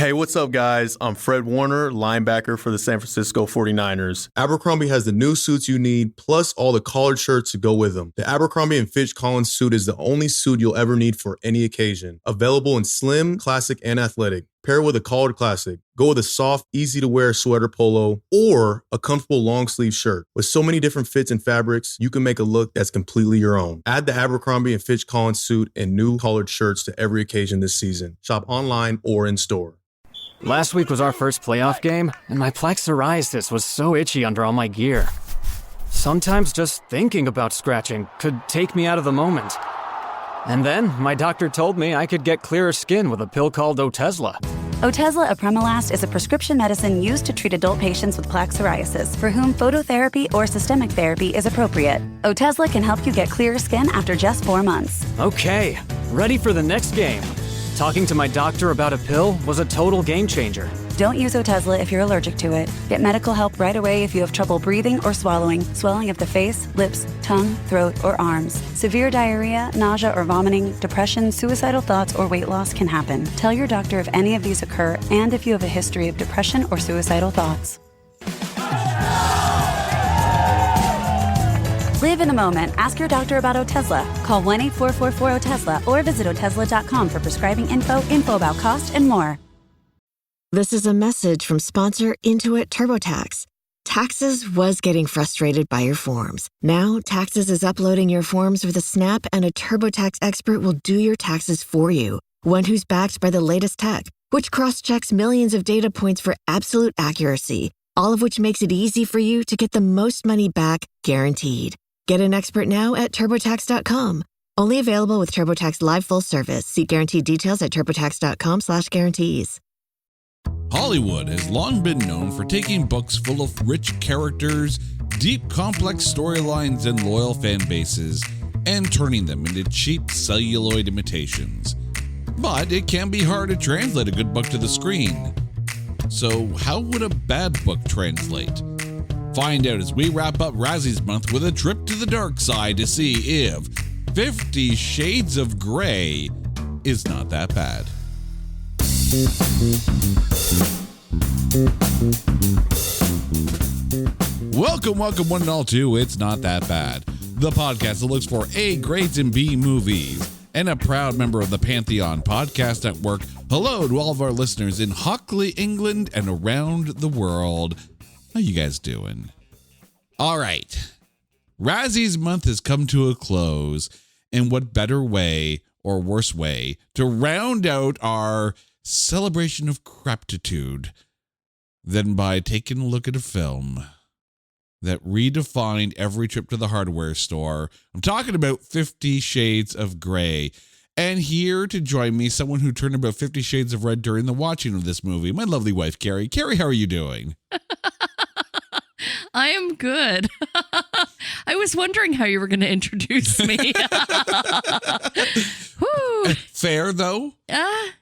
Hey, what's up, guys? I'm Fred Warner, linebacker for the San Francisco 49ers. Abercrombie has the new suits you need, plus all the collared shirts to go with them. The Abercrombie & Fitch Collins suit is the only suit you'll ever need for any occasion. Available in slim, classic, and athletic. Pair with a collared classic. Go with a soft, easy-to-wear sweater polo or a comfortable long-sleeve shirt. With so many different fits and fabrics, you can make a look that's completely your own. Add the Abercrombie & Fitch Collins suit and new collared shirts to every occasion this season. Shop online or in store. Last week was our first playoff game, and my plaque psoriasis was so itchy under all my gear. Sometimes just thinking about scratching could take me out of the moment. And then my doctor told me I could get clearer skin with a pill called Otezla. Otezla apremilast is a prescription medicine used to treat adult patients with plaque psoriasis for whom phototherapy or systemic therapy is appropriate. Otezla can help you get clearer skin after just 4 months. Okay, ready for the next game. Talking to my doctor about a pill was a total game changer. Don't use Otezla if you're allergic to it. Get medical help right away if you have trouble breathing or swallowing, swelling of the face, lips, tongue, throat, or arms. Severe diarrhea, nausea or vomiting, depression, suicidal thoughts, or weight loss can happen. Tell your doctor if any of these occur and if you have a history of depression or suicidal thoughts. Live in the moment. Ask your doctor about Otezla. Call 1-844-4-OTEZLA or visit Otezla.com for prescribing info about cost, and more. This is a message from sponsor Intuit TurboTax. Taxes was getting frustrated by your forms. Now, Taxes is uploading your forms with a snap, and a TurboTax expert will do your taxes for you. One who's backed by the latest tech, which cross-checks millions of data points for absolute accuracy, all of which makes it easy for you to get the most money back, guaranteed. Get an expert now at TurboTax.com. Only available with TurboTax Live Full Service. See guaranteed details at TurboTax.com/guarantees. Hollywood has long been known for taking books full of rich characters, deep, complex storylines, and loyal fan bases, and turning them into cheap celluloid imitations. But it can be hard to translate a good book to the screen. So how would a bad book translate? Find out as we wrap up Razzies Month with a trip to the dark side to see if 50 Shades of Grey is not that bad. Welcome one and all to It's Not That Bad, the podcast that looks for A grades and B movies, and a proud member of the Pantheon Podcast Network. Hello to all of our listeners in Hockley, England, and around the world. How you guys doing? All right. Razzies Month has come to a close, and what better way or worse way to round out our celebration of craptitude than by taking a look at a film that redefined every trip to the hardware store. I'm talking about 50 Shades of Grey. And here to join me, someone who turned about 50 Shades of Red during the watching of this movie, my lovely wife, Carrie. Carrie, how are you doing? I am good. I was wondering how you were going to introduce me. Fair, though?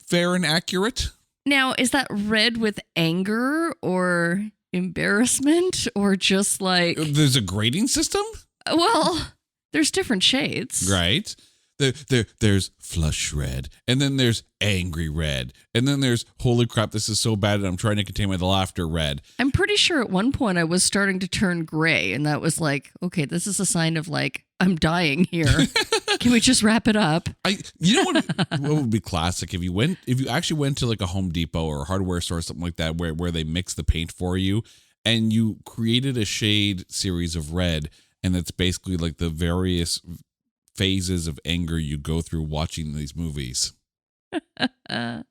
Fair and accurate? Now, is that red with anger or embarrassment or just like... There's a grading system? Well, there's different shades. Right. There's flush red, and then there's angry red, and then there's holy crap, this is so bad and I'm trying to contain my laughter red. I'm pretty sure at one point I was starting to turn gray, and that was like, okay, this is a sign of like, I'm dying here. Can we just wrap it up? You know what would be classic if you actually went to like a Home Depot or a hardware store or something like that where they mix the paint for you, and you created a shade series of red, and it's basically like the various phases of anger you go through watching these movies. I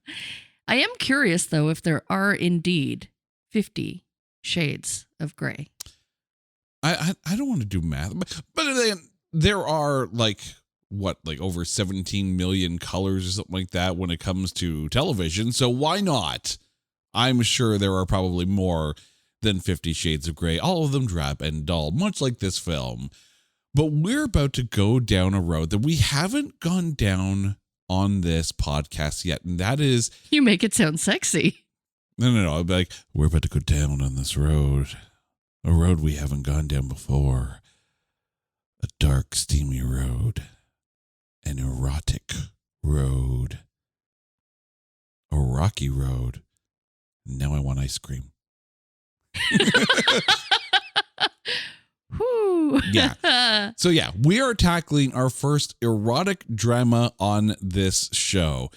am curious, though, if there are indeed 50 shades of gray. I don't want to do math, but then there are like over 17 million colors or something like that when it comes to television. So why not? I'm sure there are probably more than 50 shades of gray, all of them drab and dull, much like this film. But we're about to go down a road that we haven't gone down on this podcast yet. And that is... You make it sound sexy. No. I'd be like, we're about to go down on this road. A road we haven't gone down before. A dark, steamy road. An erotic road. A rocky road. Now I want ice cream. Whew. Yeah. So yeah, we are tackling our first erotic drama on this show.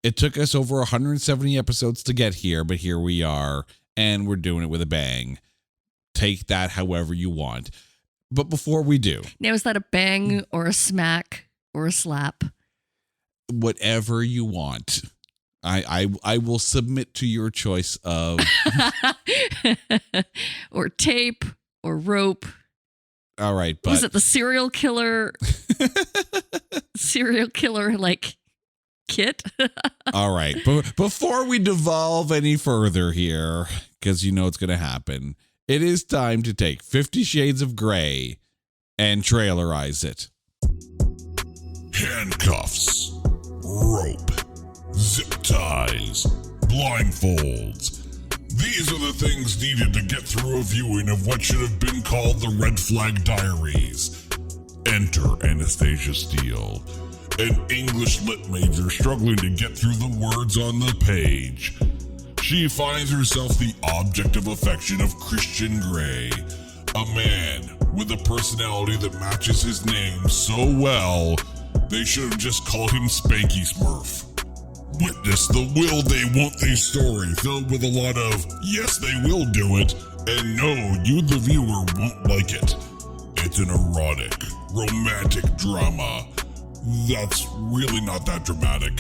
It took us over 170 episodes to get here, but here we are, and we're doing it with a bang. Take that however you want. But before we do, Now, is that a bang or a smack or a slap? whatever you want. I will submit to your choice of Or tape or rope. all right, but Was it the serial killer? Serial killer like kit? all right. But before we devolve any further here, because you know it's going to happen, it is time to take 50 Shades of Grey and trailerize it. Handcuffs, rope, zip ties, blindfolds. These are the things needed to get through a viewing of what should have been called the Red Flag Diaries. Enter Anastasia Steele, an English lit major struggling to get through the words on the page. She finds herself the object of affection of Christian Grey, a man with a personality that matches his name so well, they should have just called him Spanky Smurf. Witness the will they won't they story filled with a lot of yes they will do it and no you the viewer won't like it. It's an erotic, romantic drama that's really not that dramatic,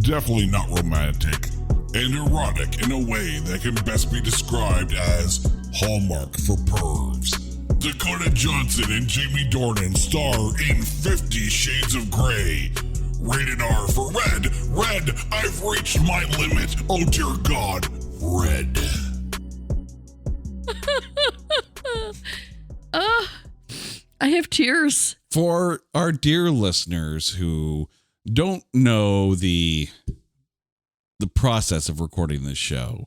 definitely not romantic, and erotic in a way that can best be described as Hallmark for pervs. Dakota Johnson and Jamie Dornan star in 50 Shades of Grey. Rated R for red. Red, I've reached my limit. Oh dear God, red. I have tears. For our dear listeners who don't know the process of recording this show,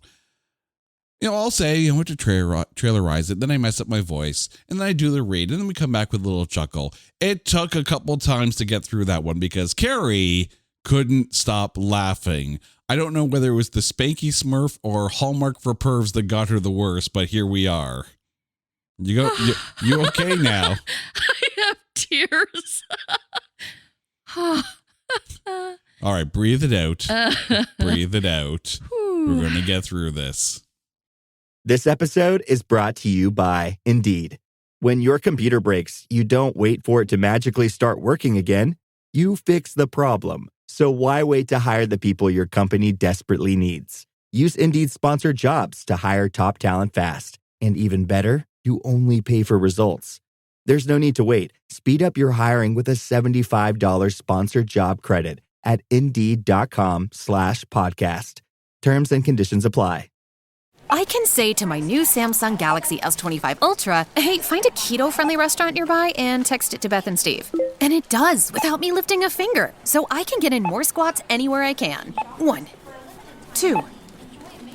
you know, I'll say I want to trailerize it, then I mess up my voice, and then I do the read, and then we come back with a little chuckle. It took a couple times to get through that one because Carrie couldn't stop laughing. I don't know whether it was the Spanky Smurf or Hallmark for pervs that got her the worst, but here we are. You okay now? I have tears. All right, breathe it out. Breathe it out. We're going to get through this. This episode is brought to you by Indeed. When your computer breaks, you don't wait for it to magically start working again. You fix the problem. So why wait to hire the people your company desperately needs? Use Indeed sponsored jobs to hire top talent fast. And even better, you only pay for results. There's no need to wait. Speed up your hiring with a $75 sponsored job credit at Indeed.com/podcast. Terms and conditions apply. I can say to my new Samsung Galaxy S25 Ultra, hey, find a keto-friendly restaurant nearby and text it to Beth and Steve. And it does, without me lifting a finger. So I can get in more squats anywhere I can. 1, 2,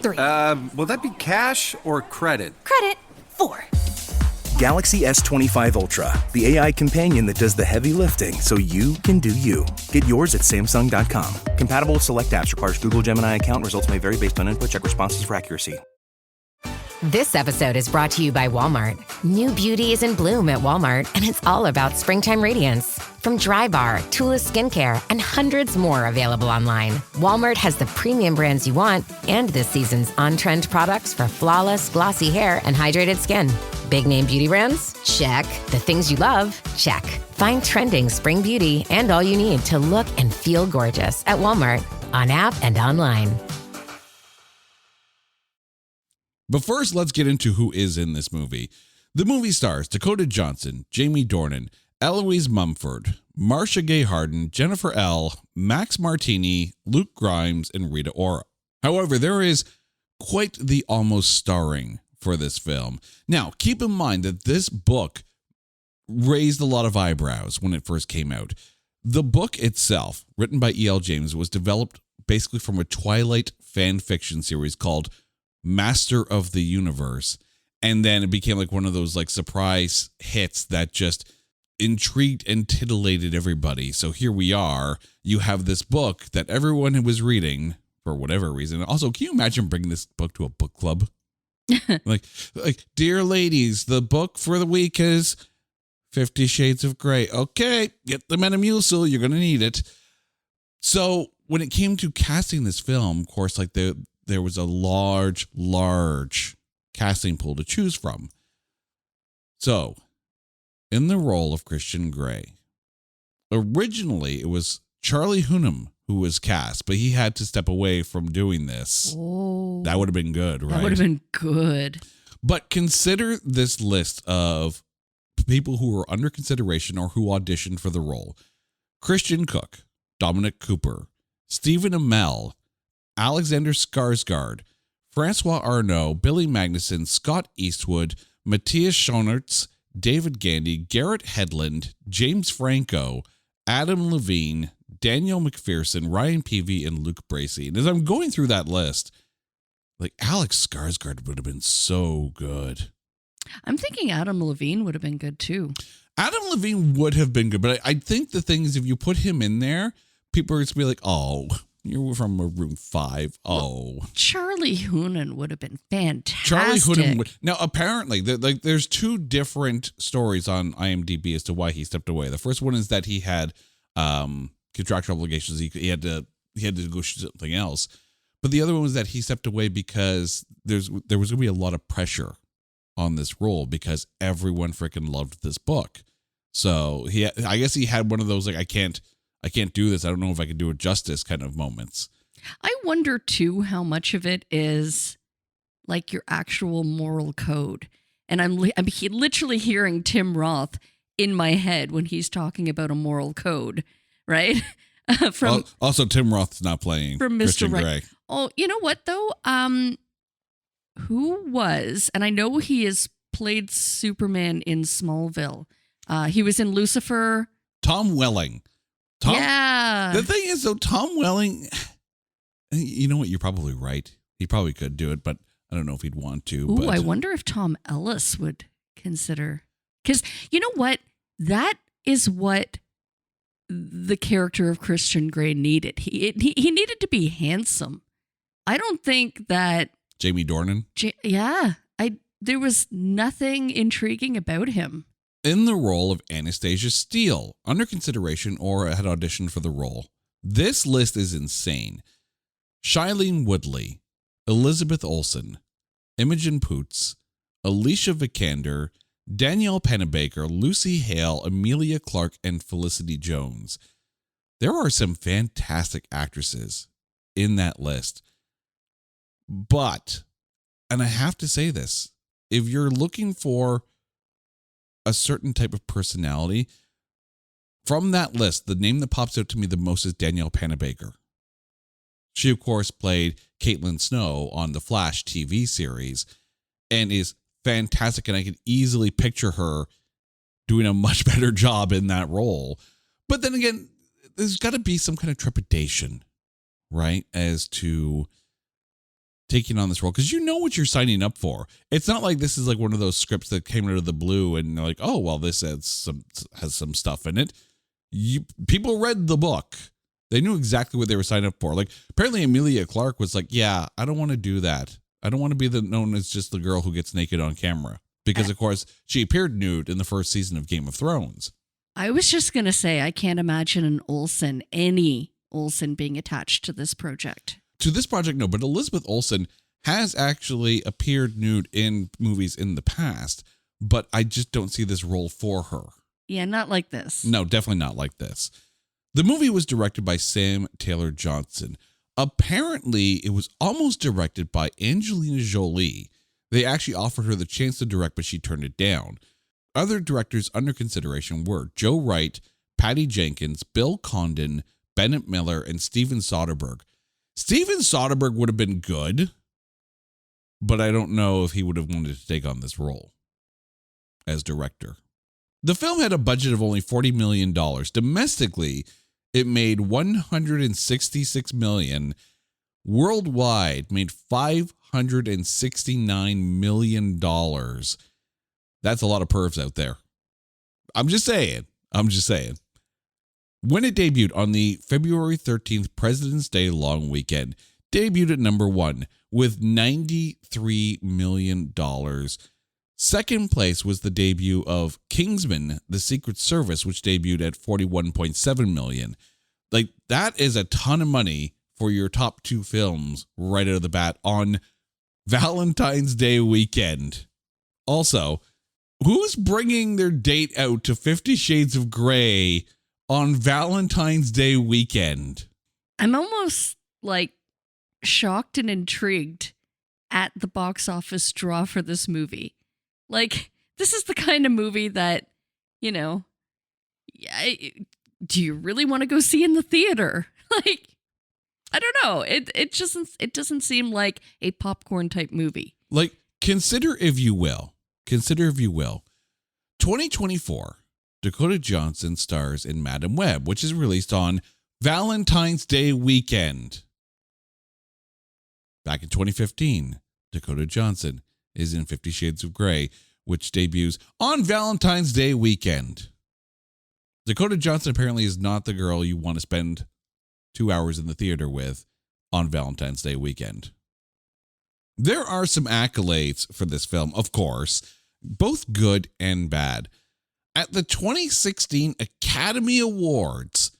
3. Will that be cash or credit? Credit. 4. Galaxy S25 Ultra, the AI companion that does the heavy lifting so you can do you. Get yours at Samsung.com. Compatible with select apps. Requires Google Gemini account. Results may vary based on input. Check responses for accuracy. This episode is brought to you by Walmart. New beauty is in bloom at Walmart, and it's all about springtime radiance. From Drybar, Tula Skincare, and hundreds more available online, Walmart has the premium brands you want and this season's on-trend products for flawless, glossy hair and hydrated skin. Big name beauty brands? Check. The things you love? Check. Find trending spring beauty and all you need to look and feel gorgeous at Walmart, on app and online. But first, let's get into who is in this movie. The movie stars Dakota Johnson, Jamie Dornan, Eloise Mumford, Marcia Gay Harden, Jennifer L., Max Martini, Luke Grimes, and Rita Ora. However, there is quite the almost starring for this film. Now, keep in mind that this book raised a lot of eyebrows when it first came out. The book itself, written by E.L. James, was developed basically from a Twilight fan fiction series called Master of the Universe, and then it became like one of those like surprise hits that just intrigued and titillated everybody. So here we are, you have this book that everyone was reading for whatever reason. Also, can you imagine bringing this book to a book club? like, dear ladies, the book for the week is 50 Shades of Grey. Okay, get the Metamucil. You're going to need it. So when it came to casting this film, of course, like there was a large casting pool to choose from. So in the role of Christian Grey, originally it was Charlie Hunnam who was cast, but he had to step away from doing this. Oh, that would have been good, right? That would have been good. But consider this list of people who were under consideration or who auditioned for the role. Christian Cook, Dominic Cooper, Stephen Amell, Alexander Skarsgård, Francois Arnault, Billy Magnuson, Scott Eastwood, Matthias Schoenaerts, David Gandy, Garrett Hedlund, James Franco, Adam Levine, Daniel McPherson, Ryan Peavy, and Luke Bracey. And as I'm going through that list, like Alex Skarsgård would have been so good. I'm thinking Adam Levine would have been good too. Adam Levine would have been good, but I think the thing is, if you put him in there, people are going to be like, oh, you're from Maroon 5. Oh. Well, Charlie Hunnam would have been fantastic. Charlie Hunnam would. Now, apparently, there's two different stories on IMDb as to why he stepped away. The first one is that he had contractual obligations. He had to negotiate something else. But the other one was that he stepped away because there was going to be a lot of pressure on this role because everyone freaking loved this book. So I guess he had one of those, like, I can't do this. I don't know if I can do it justice kind of moments. I wonder too how much of it is like your actual moral code. And I'm literally hearing Tim Roth in my head when he's talking about a moral code, right? Also, Tim Roth's not playing from Christian Mr. Grey. Oh, you know what though? Who was, and I know he has played Superman in Smallville. He was in Lucifer. Tom Welling. Yeah. The thing is, though, Tom Welling, you know what? You're probably right. He probably could do it, but I don't know if he'd want to. Ooh, I wonder if Tom Ellis would consider. Because you know what? That is what the character of Christian Grey needed. He needed to be handsome. I don't think that Jamie Dornan. There was nothing intriguing about him. In the role of Anastasia Steele, under consideration or had auditioned for the role. This list is insane. Shailene Woodley, Elizabeth Olsen, Imogen Poots, Alicia Vikander, Danielle Pennebaker, Lucy Hale, Emilia Clarke, and Felicity Jones. There are some fantastic actresses in that list. But, and I have to say this, if you're looking for a certain type of personality, from that list, the name that pops out to me the most is Danielle Pennebaker. She, of course, played Caitlin Snow on the Flash TV series and is fantastic, and I can easily picture her doing a much better job in that role. But then again, there's got to be some kind of trepidation, right, as to taking on this role, because you know what you're signing up for. It's not like this is like one of those scripts that came out of the blue and they're like, oh, well, this has some stuff in it. People read the book. They knew exactly what they were signing up for. Like, apparently Emilia Clarke was like, yeah, I don't want to do that. I don't want to be known as just the girl who gets naked on camera. Because, of course, she appeared nude in the first season of Game of Thrones. I was just going to say, I can't imagine any Olsen being attached to this project. To this project, no, but Elizabeth Olsen has actually appeared nude in movies in the past, but I just don't see this role for her. Yeah, not like this. No, definitely not like this. The movie was directed by Sam Taylor Johnson. Apparently, it was almost directed by Angelina Jolie. They actually offered her the chance to direct, but she turned it down. Other directors under consideration were Joe Wright, Patty Jenkins, Bill Condon, Bennett Miller, and Steven Soderbergh. Steven Soderbergh would have been good, but I don't know if he would have wanted to take on this role as director. The film had a budget of only $40 million. Domestically, it made $166 million. Worldwide, made $569 million. That's a lot of pervs out there. I'm just saying. When it debuted on the February 13th President's Day long weekend, debuted at number 1 with $93 million. Second place was the debut of Kingsman: The Secret Service, which debuted at $41.7 million. Like, that is a ton of money for your top 2 films right out of the bat on Valentine's Day weekend. Also, who's bringing their date out to 50 Shades of Grey on Valentine's Day weekend? I'm almost like shocked and intrigued at the box office draw for this movie. Like, this is the kind of movie that, you know, do you really want to go see in the theater? Like, I don't know. It doesn't seem like a popcorn type movie. Like, consider if you will, 2024, Dakota Johnson stars in Madam Web, which is released on Valentine's Day weekend. Back in 2015, Dakota Johnson is in 50 Shades of Grey, which debuts on Valentine's Day weekend. Dakota Johnson apparently is not the girl you want to spend 2 hours in the theater with on Valentine's Day weekend. There are some accolades for this film, of course, both good and bad. At the 2016 Academy Awards,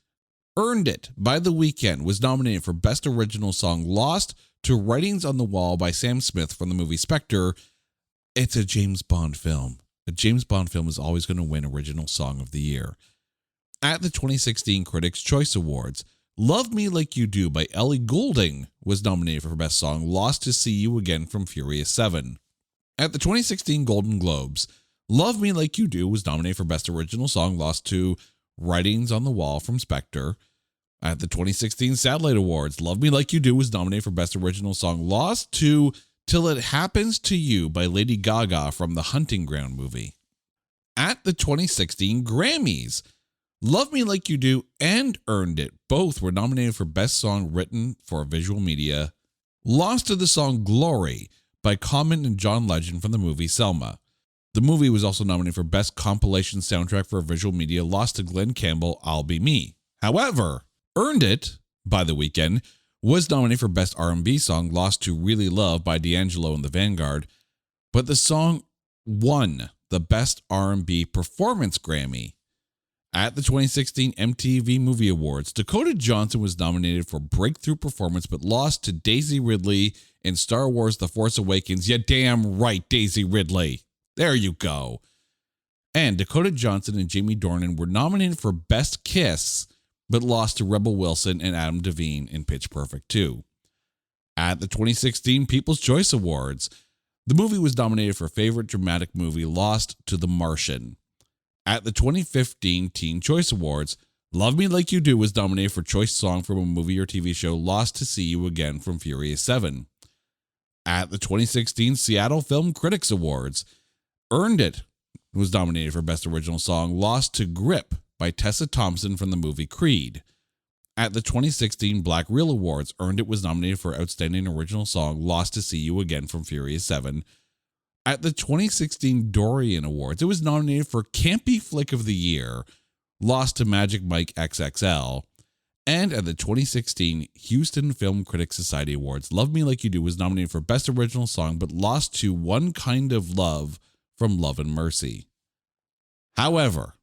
Earned It by The Weeknd was nominated for Best Original Song, lost to Writings on the Wall by Sam Smith from the movie Spectre. It's a James Bond film. A James Bond film is always going to win Original Song of the Year. At the 2016 Critics' Choice Awards, Love Me Like You Do by Ellie Goulding was nominated for Best Song, lost to See You Again from Furious 7. At the 2016 Golden Globes, Love Me Like You Do was nominated for Best Original Song, lost to Writings on the Wall from Spectre. At the 2016 Satellite Awards, Love Me Like You Do was nominated for Best Original Song, lost to Till It Happens to You by Lady Gaga from the Hunting Ground movie. At the 2016 Grammys, Love Me Like You Do and Earned It both were nominated for Best Song Written for Visual Media, lost to the song Glory by Common and John Legend from the movie Selma. The movie was also nominated for Best Compilation Soundtrack for Visual Media, lost to Glenn Campbell, I'll Be Me. However, Earned It by The Weeknd was nominated for Best R&B Song, lost to Really Love by D'Angelo and the Vanguard, but the song won the Best R&B Performance Grammy. At the 2016 MTV Movie Awards, Dakota Johnson was nominated for Breakthrough Performance, but lost to Daisy Ridley in Star Wars The Force Awakens. You damn right, Daisy Ridley. There you go. And Dakota Johnson and Jamie Dornan were nominated for Best Kiss, but lost to Rebel Wilson and Adam Devine in Pitch Perfect 2. At the 2016 People's Choice Awards, the movie was nominated for Favorite Dramatic Movie, lost to The Martian. At the 2015 Teen Choice Awards, Love Me Like You Do was nominated for Choice Song from a Movie or TV Show, lost to See You Again from Furious 7. At the 2016 Seattle Film Critics Awards, Earned It was nominated for Best Original Song, lost to Grip by Tessa Thompson from the movie Creed. At the 2016 Black Reel Awards, Earned It was nominated for Outstanding Original Song, lost to See You Again from Furious 7. At the 2016 Dorian Awards, it was nominated for Campy Flick of the Year, lost to Magic Mike XXL. And at the 2016 Houston Film Critics Society Awards, Love Me Like You Do was nominated for Best Original Song, but lost to One Kind of Love from Love and Mercy. However,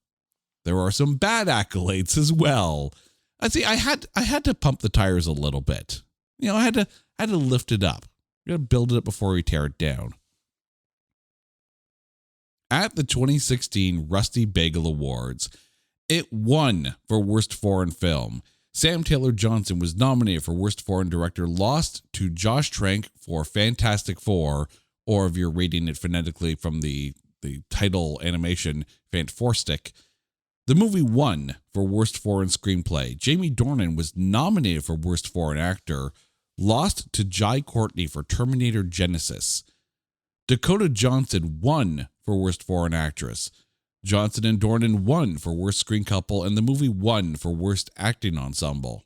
there are some bad accolades as well. I had to pump the tires a little bit. You know, I had to lift it up. You got to build it up before we tear it down. At the 2016 Rusty Bagel Awards, it won for Worst Foreign Film. Sam Taylor Johnson was nominated for Worst Foreign Director, lost to Josh Trank for Fantastic Four, or if you're reading it phonetically from the title animation, Fant4stick. The movie won for Worst Foreign Screenplay. Jamie Dornan was nominated for Worst Foreign Actor, lost to Jai Courtney for Terminator Genesis. Dakota Johnson won for Worst Foreign Actress. Johnson and Dornan won for Worst Screen Couple, and the movie won for Worst Acting Ensemble.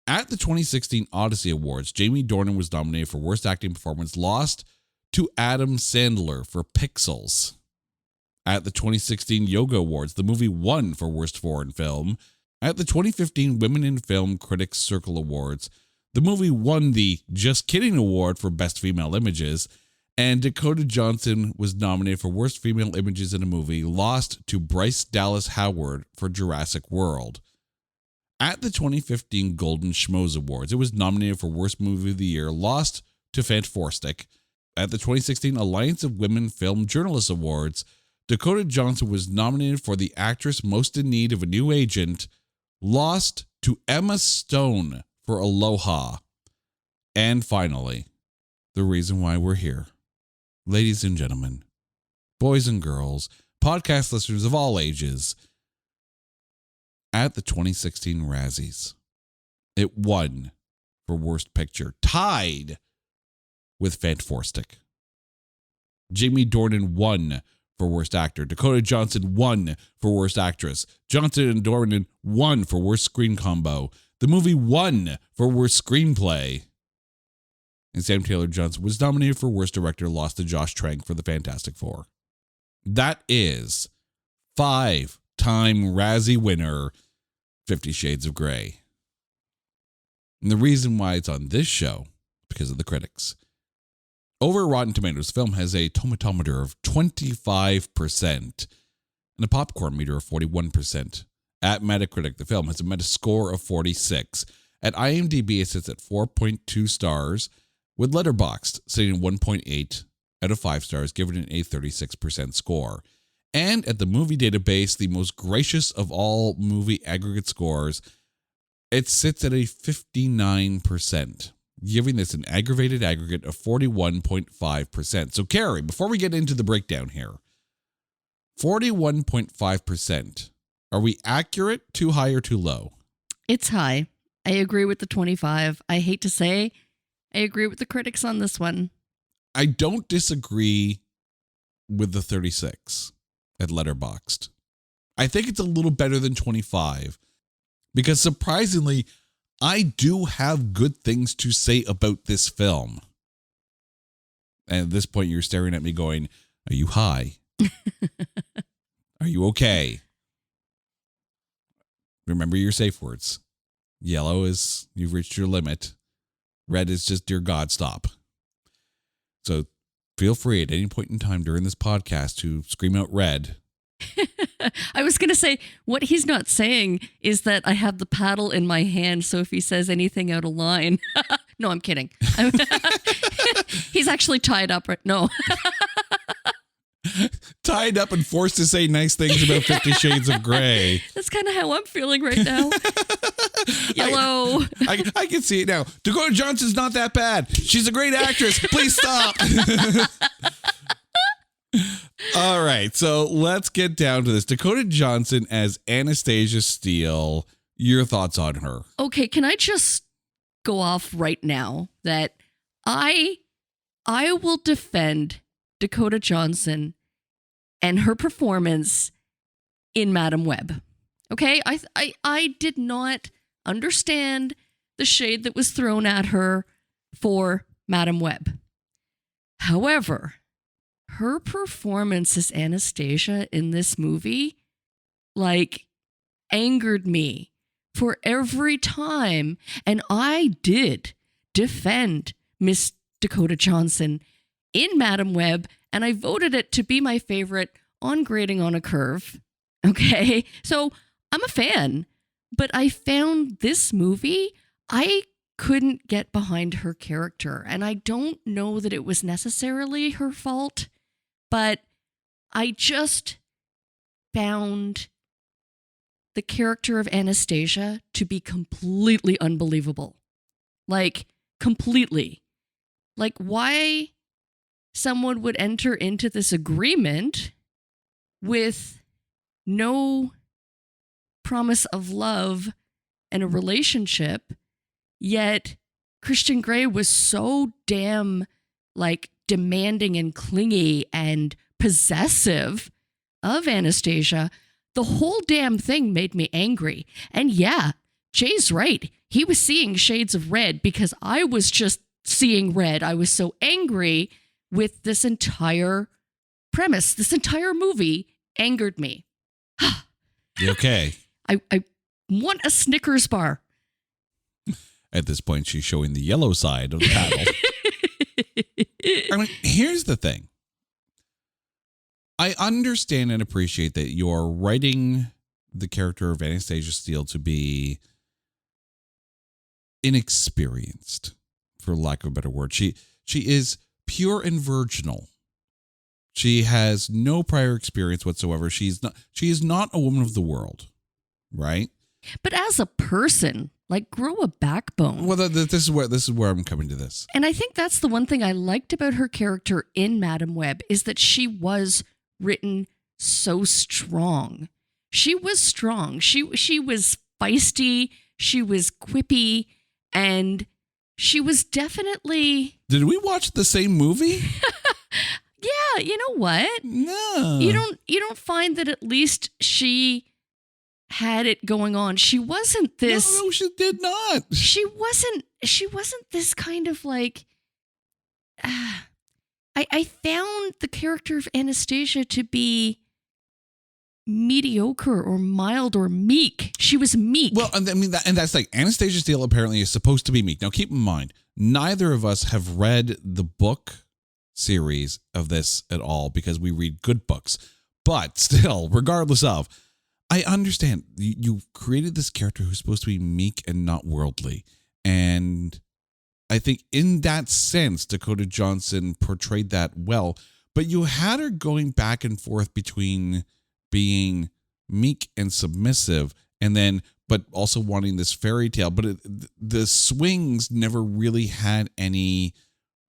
At the 2016 Odyssey Awards, Jamie Dornan was nominated for Worst Acting Performance, lost to Adam Sandler for Pixels. At the 2016 Yoga Awards, the movie won for Worst Foreign Film. At the 2015 Women in Film Critics Circle Awards, The movie won the Just Kidding Award for Best Female Images, and Dakota Johnson was nominated for Worst Female Images in a Movie, lost to Bryce Dallas Howard for Jurassic World. At the 2015 Golden Schmoes Awards, it was nominated for Worst Movie of the Year, lost to Fantastic. At the 2016 Alliance of Women Film Journalists Awards, Dakota Johnson was nominated for the actress most in need of a new agent, lost to Emma Stone for Aloha. And finally, the reason why we're here. Ladies and gentlemen, boys and girls, podcast listeners of all ages, at the 2016 Razzies, it won for Worst Picture, tied with Fantastic. Jamie Dornan won for Worst Actor. Dakota Johnson won for Worst Actress. Johnson and Dornan won for Worst Screen Combo. The movie won for Worst Screenplay. And Sam Taylor Johnson was nominated for Worst Director, lost to Josh Trank for The Fantastic Four. That is 5-time Razzie winner, 50 Shades of Grey. And the reason why it's on this show, because of the critics. Over Rotten Tomatoes, the film has a tomatometer of 25% and a popcorn meter of 41%. At Metacritic, the film has a Metascore of 46. At IMDb, it sits at 4.2 stars, with Letterboxd sitting at 1.8 out of 5 stars, giving it a 36% score. And at the Movie Database, the most gracious of all movie aggregate scores, it sits at a 59%, giving this an aggregate of 41.5%. So, Carrie, before we get into the breakdown here, 41.5%, are we accurate, too high, or too low? It's high. I agree with the 25. I hate to say, I agree with the critics on this one. I don't disagree with the 36 at Letterboxd. I think it's a little better than 25 because surprisingly, I do have good things to say about this film. And at this point, you're staring at me going, are you high? Are you okay? Remember your safe words. Yellow is you've reached your limit. Red is just, dear God, stop. So feel free at any point in time during this podcast to scream out red. I was going to say, what he's not saying is that I have the paddle in my hand, so if he says anything out of line... No, I'm kidding. He's actually tied up. No. Tied up and forced to say nice things about 50 Shades of Grey. That's kind of how I'm feeling right now. Yellow. I can see it now. Dakota Johnson's not that bad. She's a great actress. Please stop. All right, so let's get down to this. Dakota Johnson as Anastasia Steele. Your thoughts on her? Okay, can I just go off right now that I will defend Dakota Johnson and her performance in Madam Web. Okay, I did not understand the shade that was thrown at her for Madam Web. However, her performance as Anastasia in this movie, angered me for every time. And I did defend Miss Dakota Johnson in Madam Web, and I voted it to be my favorite on Grading on a Curve. Okay, so I'm a fan, but I found this movie, I couldn't get behind her character, and I don't know that it was necessarily her fault, but I just found the character of Anastasia to be completely unbelievable. Completely. Why someone would enter into this agreement with no promise of love and a relationship, yet Christian Grey was so damn demanding and clingy and possessive of Anastasia. The whole damn thing made me angry. And yeah, Jay's right. He was seeing shades of red because I was just seeing red. I was so angry with this entire premise. This entire movie angered me. You okay? I want a Snickers bar. At this point, she's showing the yellow side of the paddle. I mean, here's the thing. I understand and appreciate that you're writing the character of Anastasia Steele to be inexperienced, for lack of a better word. She is pure and virginal. She has no prior experience whatsoever. She is not a woman of the world, right? But as a person, like, grow a backbone. Well, this is where I'm coming to this. And I think that's the one thing I liked about her character in Madam Web is that she was written so strong. She was strong. She was feisty. She was quippy, and she was definitely. Did we watch the same movie? Yeah, you know what? No. You don't find that at least she had it going on. She wasn't this. No, she did not. She wasn't this kind of like. I found the character of Anastasia to be mediocre or mild or meek. She was meek. Well, I mean, that's like Anastasia Steele apparently is supposed to be meek. Now, keep in mind, neither of us have read the book series of this at all because we read good books. But still, regardless of, I understand you created this character who's supposed to be meek and not worldly. And I think in that sense, Dakota Johnson portrayed that well. But you had her going back and forth between being meek and submissive, and then, but also wanting this fairy tale. But the swings never really had any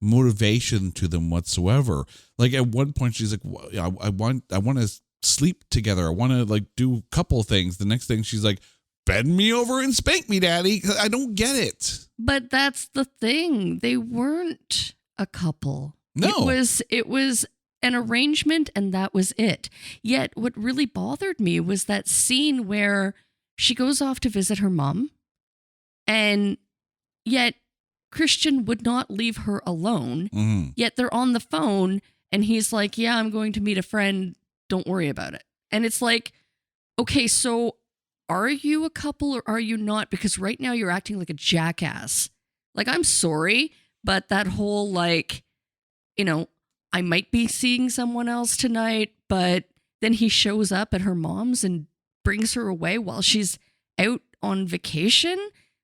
motivation to them whatsoever. Like at one point, she's like, "I want to sleep together. I want to like do a couple things." The next thing, she's like, "Bend me over and spank me, Daddy." I don't get it. But that's the thing. They weren't a couple. No, it was an arrangement, and that was it. Yet, what really bothered me was that scene where she goes off to visit her mom, and yet Christian would not leave her alone. Mm-hmm. Yet they're on the phone, and he's like, "Yeah, I'm going to meet a friend. Don't worry about it." And it's like, okay, so are you a couple or are you not? Because right now you're acting like a jackass. Like, I'm sorry, but that whole like, I might be seeing someone else tonight, but then he shows up at her mom's and brings her away while she's out on vacation.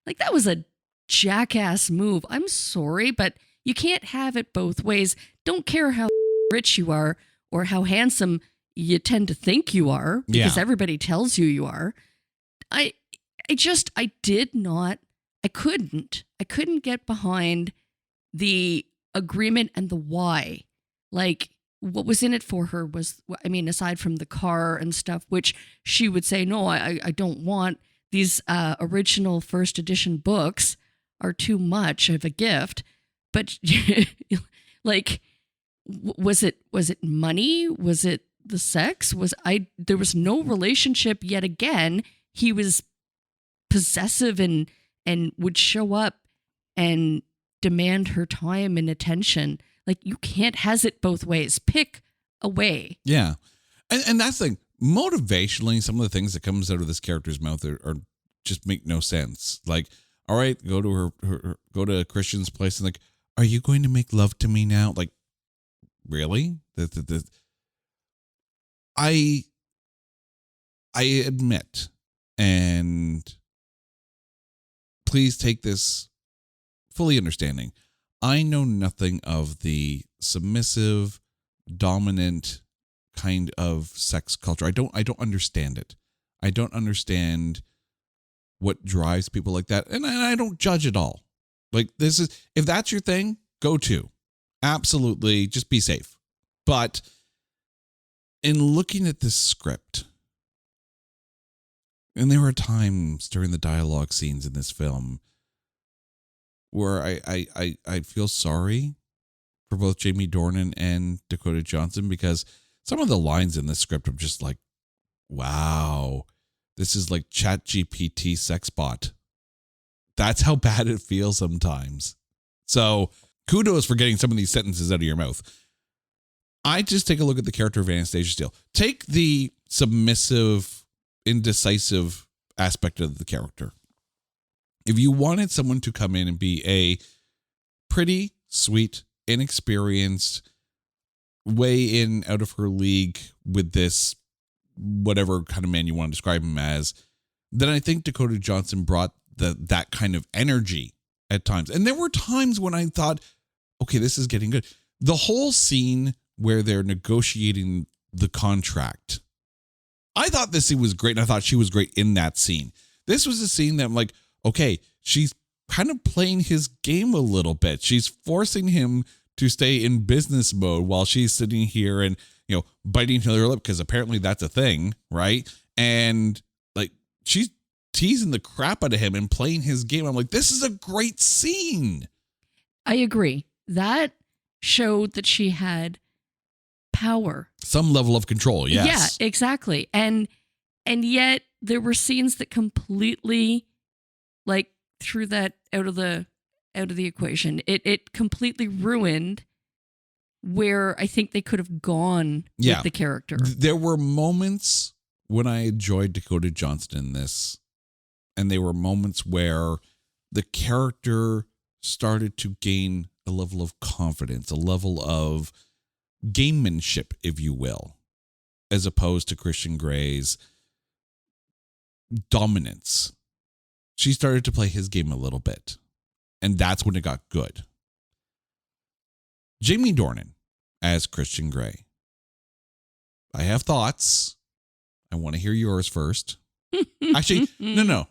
Like, that was a jackass move. I'm sorry, but you can't have it both ways. Don't care how rich you are or how handsome you tend to think you are, because everybody tells you are. I couldn't get behind the agreement and the why. Like, what was in it for her was, aside from the car and stuff, which she would say, "No, I don't want these original first edition books are too much of a gift." But like, was it money? Was it the sex? There was no relationship yet again. He was possessive and would show up and demand her time and attention. Like, you can't has it both ways. Pick a way. Yeah. And that's like motivationally, some of the things that comes out of this character's mouth are just make no sense. Like, all right, go to Christian's place and like, "Are you going to make love to me now?" Like, really? I admit, and please take this fully understanding, I know nothing of the submissive, dominant kind of sex culture. I don't understand it. I don't understand what drives people like that, and I don't judge at all. Like, this is, if that's your thing, go to. Absolutely, just be safe. But in looking at this script, and there are times during the dialogue scenes in this film where I feel sorry for both Jamie Dornan and Dakota Johnson, because some of the lines in this script are just like, wow, this is like ChatGPT sex bot. That's how bad it feels sometimes. So kudos for getting some of these sentences out of your mouth. I just take a look at the character of Anastasia Steele. Take the submissive, indecisive aspect of the character. If you wanted someone to come in and be a pretty, sweet, inexperienced, way in, out of her league with this, whatever kind of man you want to describe him as, then I think Dakota Johnson brought that kind of energy at times. And there were times when I thought, okay, this is getting good. The whole scene where they're negotiating the contract, I thought this scene was great, and I thought she was great in that scene. This was a scene that I'm like, okay, she's kind of playing his game a little bit. She's forcing him to stay in business mode while she's sitting here and, biting her lip, because apparently that's a thing, right? And like, she's teasing the crap out of him and playing his game. I'm like, this is a great scene. I agree. That showed that she had power. Some level of control, yes. Yeah, exactly. And yet there were scenes that completely like threw that out of the equation. It completely ruined where I think they could have gone with the character. There were moments when I enjoyed Dakota Johnson in this, and there were moments where the character started to gain a level of confidence, a level of gamemanship, if you will, as opposed to Christian Grey's dominance. She started to play his game a little bit, and that's when it got good. Jamie Dornan as Christian Grey. I have thoughts. I want to hear yours first. Actually, no.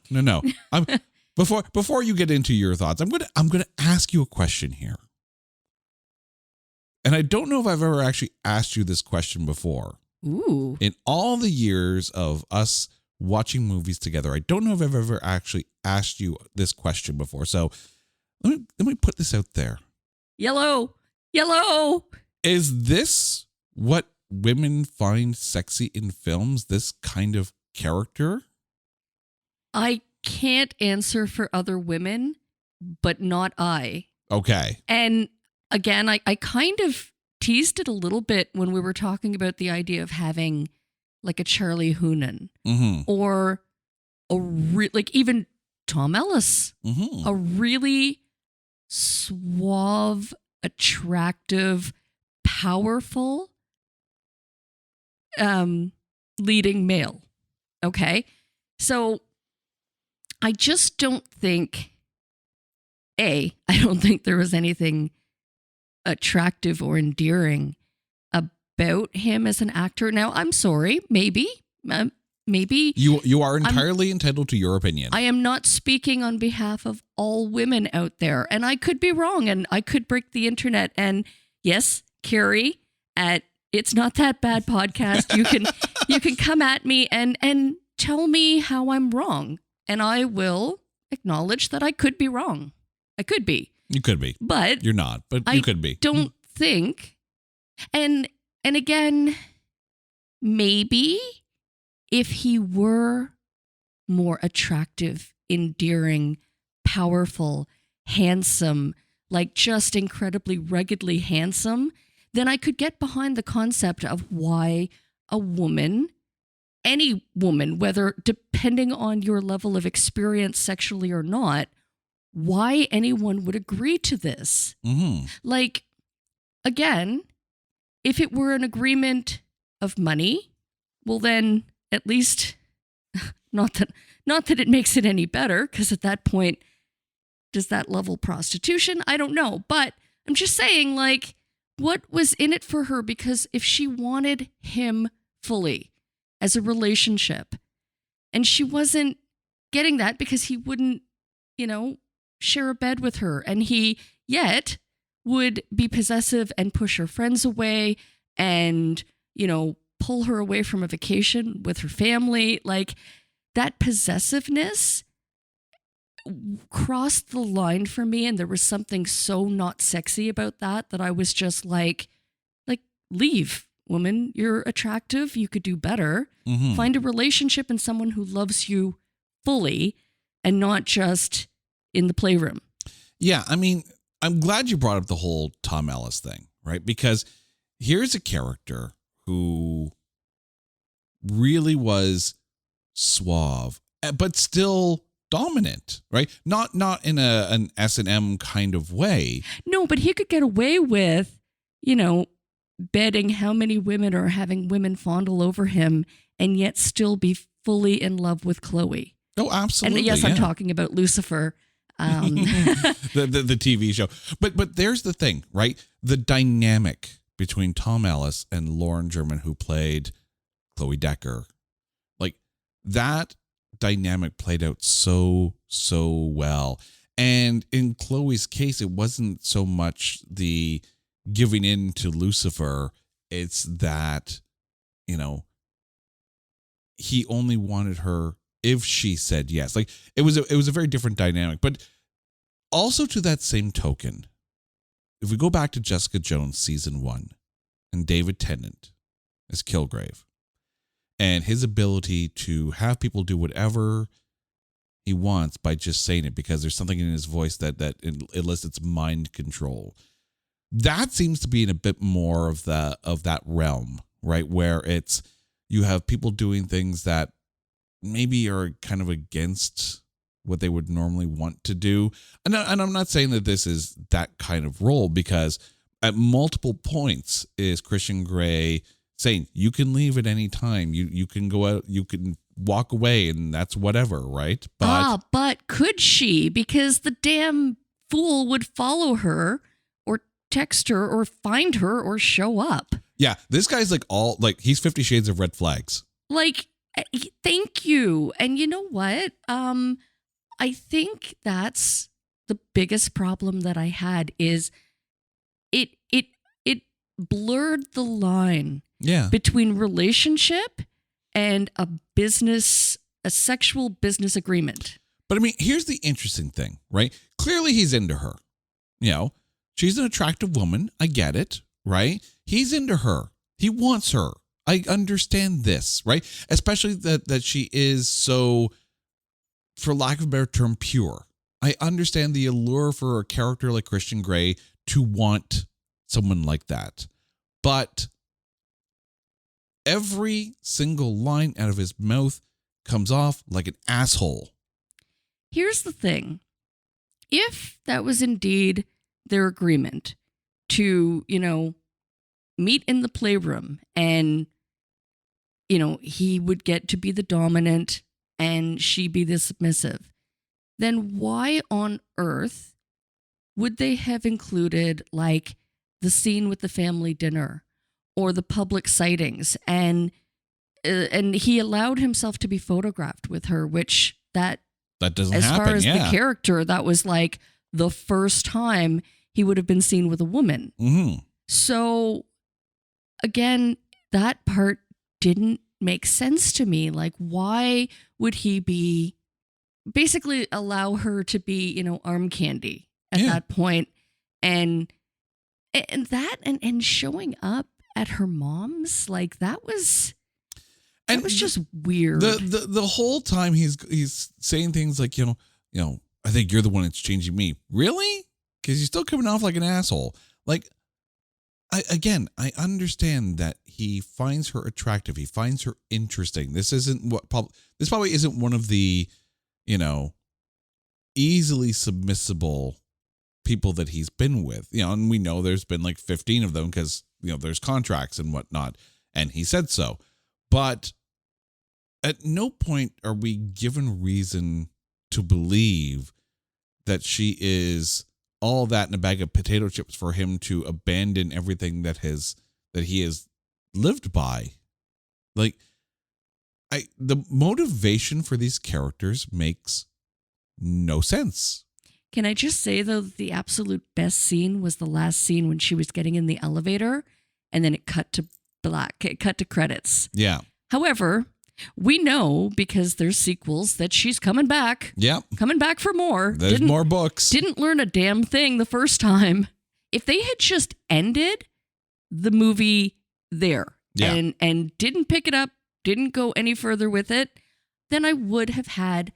Before you get into your thoughts, I'm gonna ask you a question here. And I don't know if I've ever actually asked you this question before. Ooh. In all the years of us watching movies together, I don't know if I've ever actually asked you this question before. So let me put this out there. Yellow. Is this what women find sexy in films? This kind of character? I can't answer for other women, but not I. Okay. And again, I kind of teased it a little bit when we were talking about the idea of having like a Charlie Hunnam or like even Tom Ellis, a really suave, attractive, powerful leading male. Okay. So I just don't think, I don't think there was anything attractive or endearing about him as an actor. Now, I'm sorry, maybe you are entirely entitled to your opinion. I am not speaking on behalf of all women out there, and I could be wrong, and I could break the internet. And yes, Carrie at It's Not That Bad podcast, you can come at me and tell me how I'm wrong, and I will acknowledge that I could be wrong. I could be. You could be. But you're not, but you could be. Don't think. And again, maybe if he were more attractive, endearing, powerful, handsome, like just incredibly ruggedly handsome, then I could get behind the concept of why a woman, any woman, whether depending on your level of experience sexually or not, why anyone would agree to this. Like, again, if it were an agreement of money, well then at least, not that it makes it any better, because at that point, does that level prostitution? I don't know. But I'm just saying, like, what was in it for her? Because if she wanted him fully as a relationship, and she wasn't getting that because he wouldn't, share a bed with her, and he yet would be possessive and push her friends away and, pull her away from a vacation with her family, like that possessiveness crossed the line for me. And there was something so not sexy about that I was just like, leave, woman. You're attractive. You could do better. Find a relationship and someone who loves you fully and not just in the playroom. Yeah. I mean, I'm glad you brought up the whole Tom Ellis thing, right? Because here's a character who really was suave, but still dominant, right? Not in an S&M kind of way. No, but he could get away with, betting how many women are having women fondle over him and yet still be fully in love with Chloe. Oh, absolutely. And yes, I'm talking about Lucifer. The TV show. But there's the thing, right? The dynamic between Tom Ellis and Lauren German, who played Chloe Decker, like that dynamic played out so well. And in Chloe's case, it wasn't so much the giving in to Lucifer. It's that, he only wanted her if she said yes. Like it was a very different dynamic. But also to that same token, if we go back to Jessica Jones season 1 and David Tennant as Kilgrave and his ability to have people do whatever he wants by just saying it because there's something in his voice that elicits mind control. That seems to be in a bit more of that realm, right? Where it's you have people doing things that maybe are kind of against what they would normally want to do. And I'm not saying that this is that kind of role, because at multiple points is Christian Grey saying, you can leave at any time. You can go out, you can walk away, and that's whatever, right? But could she? Because the damn fool would follow her or text her or find her or show up. Yeah, this guy's he's 50 Shades of Red Flags. Thank you. And you know what? I think that's the biggest problem that I had is it blurred the line between relationship and a sexual business agreement. But I mean, here's the interesting thing, right? Clearly he's into her. She's an attractive woman. I get it, right? He's into her. He wants her. I understand this, right? Especially that she is so, for lack of a better term, pure. I understand the allure for a character like Christian Grey to want someone like that. But every single line out of his mouth comes off like an asshole. Here's the thing. If that was indeed their agreement to, meet in the playroom and, he would get to be the dominant and she be the submissive, then why on earth would they have included the scene with the family dinner or the public sightings? And he allowed himself to be photographed with her, which that doesn't as happen. Far as the character, that was the first time he would have been seen with a woman. Mm-hmm. So again, that part didn't make sense to me. Why would he basically allow her to be, arm candy at that point? And showing up at her mom's, that was just weird. The whole time he's saying things like, I think you're the one that's changing me. Really? Because you're still coming off like an asshole. I understand that he finds her attractive. He finds her interesting. This probably isn't one of the, easily submissible people that he's been with. And we know there's been 15 of them because, there's contracts and whatnot. And he said so. But at no point are we given reason to believe that she is all that in a bag of potato chips for him to abandon everything that he has lived by. The motivation for these characters makes no sense. Can I just say, though, that the absolute best scene was the last scene when she was getting in the elevator and then it cut to black. It cut to credits. Yeah. However, we know because there's sequels that she's coming back. Yep. Coming back for more. There's more books. Didn't learn a damn thing the first time. If they had just ended the movie there and didn't pick it up, didn't go any further with it, then I would have had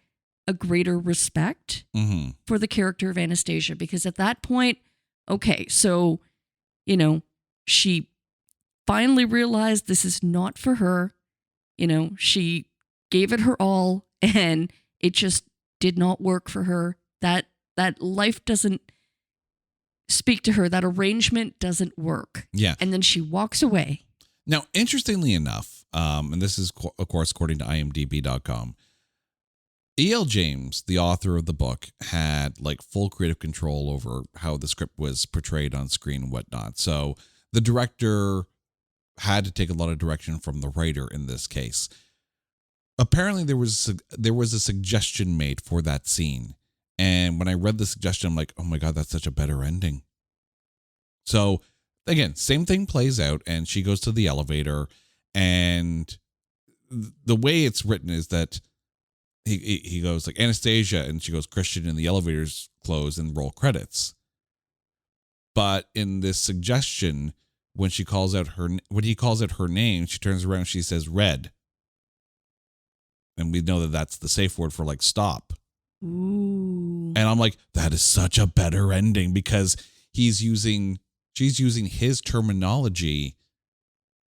a greater respect for the character of Anastasia. Because at that point, okay, so, she finally realized this is not for her. She gave it her all and it just did not work for her. That life doesn't speak to her. That arrangement doesn't work. Yeah. And then she walks away. Now, interestingly enough, and this is, of course, according to imdb.com, E.L. James, the author of the book, had like full creative control over how the script was portrayed on screen and whatnot. So the director had to take a lot of direction from the writer in this case. Apparently, there was a suggestion made for that scene. And when I read the suggestion, I'm like, oh my God, that's such a better ending. So again, same thing plays out, and she goes to the elevator, and the way it's written is that he goes like Anastasia, and she goes Christian, and the elevator's closed and roll credits. But in this suggestion, when he calls out her name, she turns around and she says red. And we know that that's the safe word for like stop. Ooh. And I'm like, that is such a better ending because she's using his terminology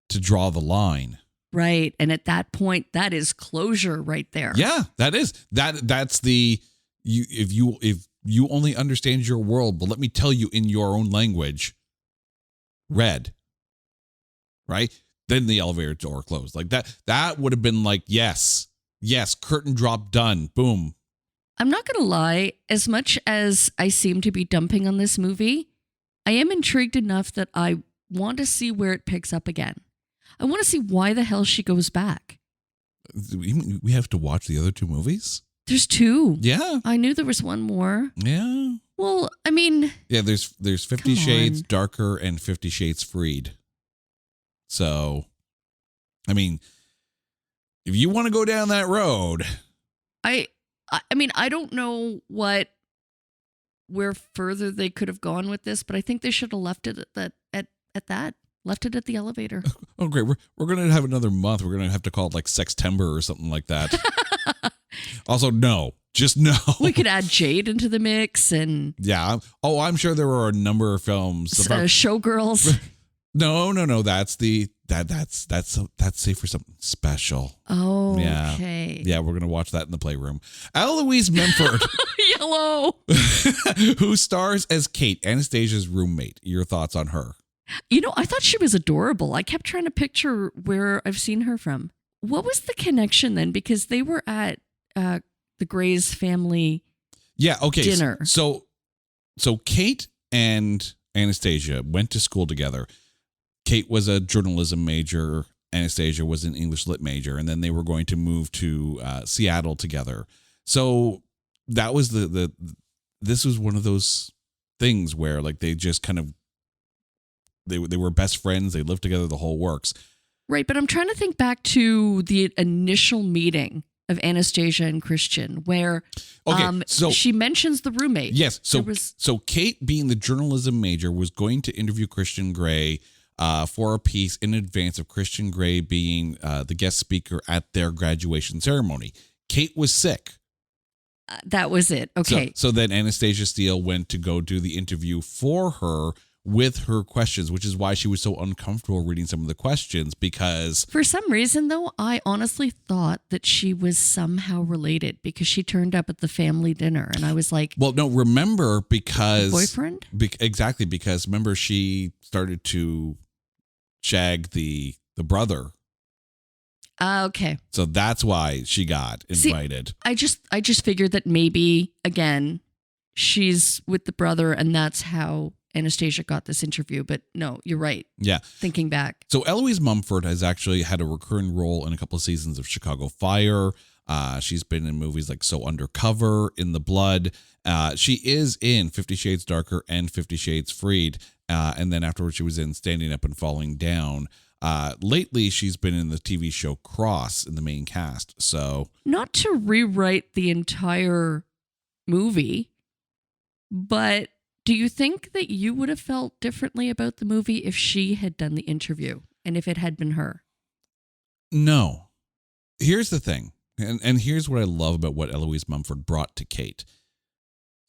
to draw the line. Right. And at that point, that is closure right there. Yeah, that's the if you only understand your world, but let me tell you in your own language, red. Right? Then the elevator door closed. Like that would have been like, yes, curtain drop, done. Boom. I'm not going to lie, as much as I seem to be dumping on this movie, I am intrigued enough that I want to see where it picks up again. I want to see why the hell she goes back. We have to watch the other two movies? There's two. Yeah. I knew there was one more. Yeah. Well, I mean... Yeah, there's 50 Shades Darker and 50 Shades Freed. So, I mean, if you want to go down that road... I mean, I don't know where further they could have gone with this, but I think they should have left it at that. Left it at the elevator. Oh, great. We're going to have another month. We're going to have to call it like Sextember or something like that. Also, no. Just no. We could add Jade into the mix and... Yeah. Oh, I'm sure there were a number of films. Showgirls. No. That's safe for something special. Oh, yeah. Okay. Yeah, we're going to watch that in the playroom. Eloise Mumford. Yellow. Who stars as Kate, Anastasia's roommate. Your thoughts on her? You know, I thought she was adorable. I kept trying to picture where I've seen her from. What was the connection then? Because they were at the Gray's family dinner. So Kate and Anastasia went to school together. Kate was a journalism major. Anastasia was an English lit major. And then they were going to move to Seattle together. So that was this was one of those things where like they just kind of, they were best friends. They lived together, the whole works. Right. But I'm trying to think back to the initial meeting of Anastasia and Christian where so she mentions the roommate. Yes. So Kate, being the journalism major, was going to interview Christian Grey for a piece in advance of Christian Grey being the guest speaker at their graduation ceremony. Kate was sick. That was it. Okay. So then Anastasia Steele went to go do the interview for her with her questions, which is why she was so uncomfortable reading some of the questions, because for some reason, though, I honestly thought that she was somehow related because she turned up at the family dinner and I was like, well, no, remember, because boyfriend? Exactly. Because remember, she started to shag the brother. Okay. So that's why she got invited. See, I just figured that maybe again, she's with the brother and that's how Anastasia got this interview, but no, you're right. Yeah. Thinking back. So Eloise Mumford has actually had a recurring role in a couple of seasons of Chicago Fire. She's been in movies like So Undercover, In the Blood. She is in 50 Shades Darker and 50 Shades Freed. And then afterwards she was in Standing Up and Falling Down. Lately she's been in the TV show Cross in the main cast. So not to rewrite the entire movie, but do you think that you would have felt differently about the movie if she had done the interview and if it had been her? No. Here's the thing. And here's what I love about what Eloise Mumford brought to Kate.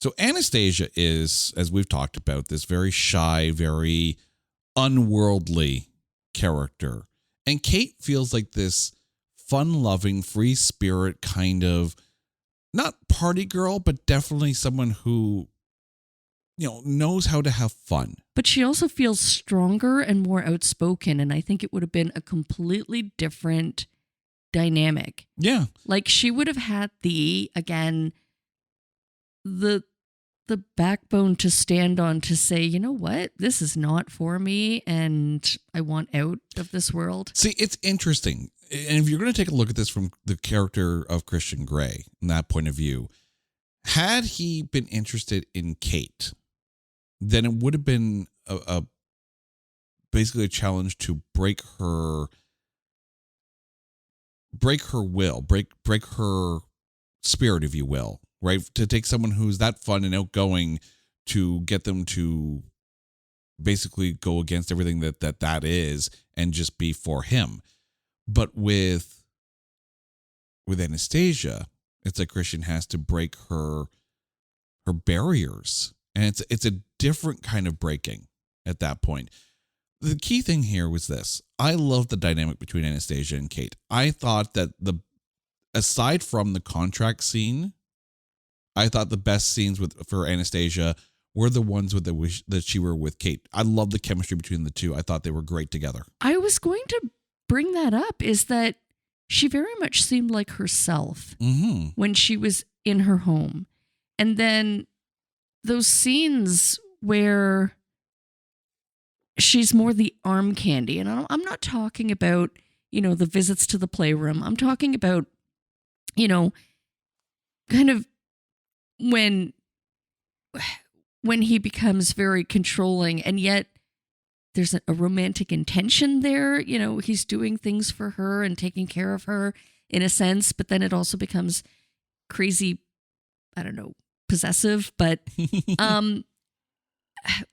So Anastasia is, as we've talked about, this very shy, very unworldly character. And Kate feels like this fun-loving, free spirit kind of not party girl, but definitely someone who, knows how to have fun. But she also feels stronger and more outspoken. And I think it would have been a completely different dynamic. Yeah. Like she would have had the backbone to stand on to say, you know what, this is not for me and I want out of this world. See, it's interesting. And if you're going to take a look at this from the character of Christian Grey, from that point of view, had he been interested in Kate, then it would have been basically a challenge to break her will, break her spirit, if you will, right? To take someone who's that fun and outgoing to get them to basically go against everything that is and just be for him. But with Anastasia, it's like Christian has to break her barriers. And it's a different kind of breaking at that point. The key thing here was this. I love the dynamic between Anastasia and Kate. I thought that aside from the contract scene, I thought the best scenes for Anastasia were the ones that she were with Kate. I love the chemistry between the two. I thought they were great together. I was going to bring that up, is that she very much seemed like herself when she was in her home. And then those scenes where she's more the arm candy. And I'm not talking about, the visits to the playroom. I'm talking about, kind of when he becomes very controlling, and yet there's a romantic intention there. He's doing things for her and taking care of her in a sense, but then it also becomes crazy, I don't know, possessive, but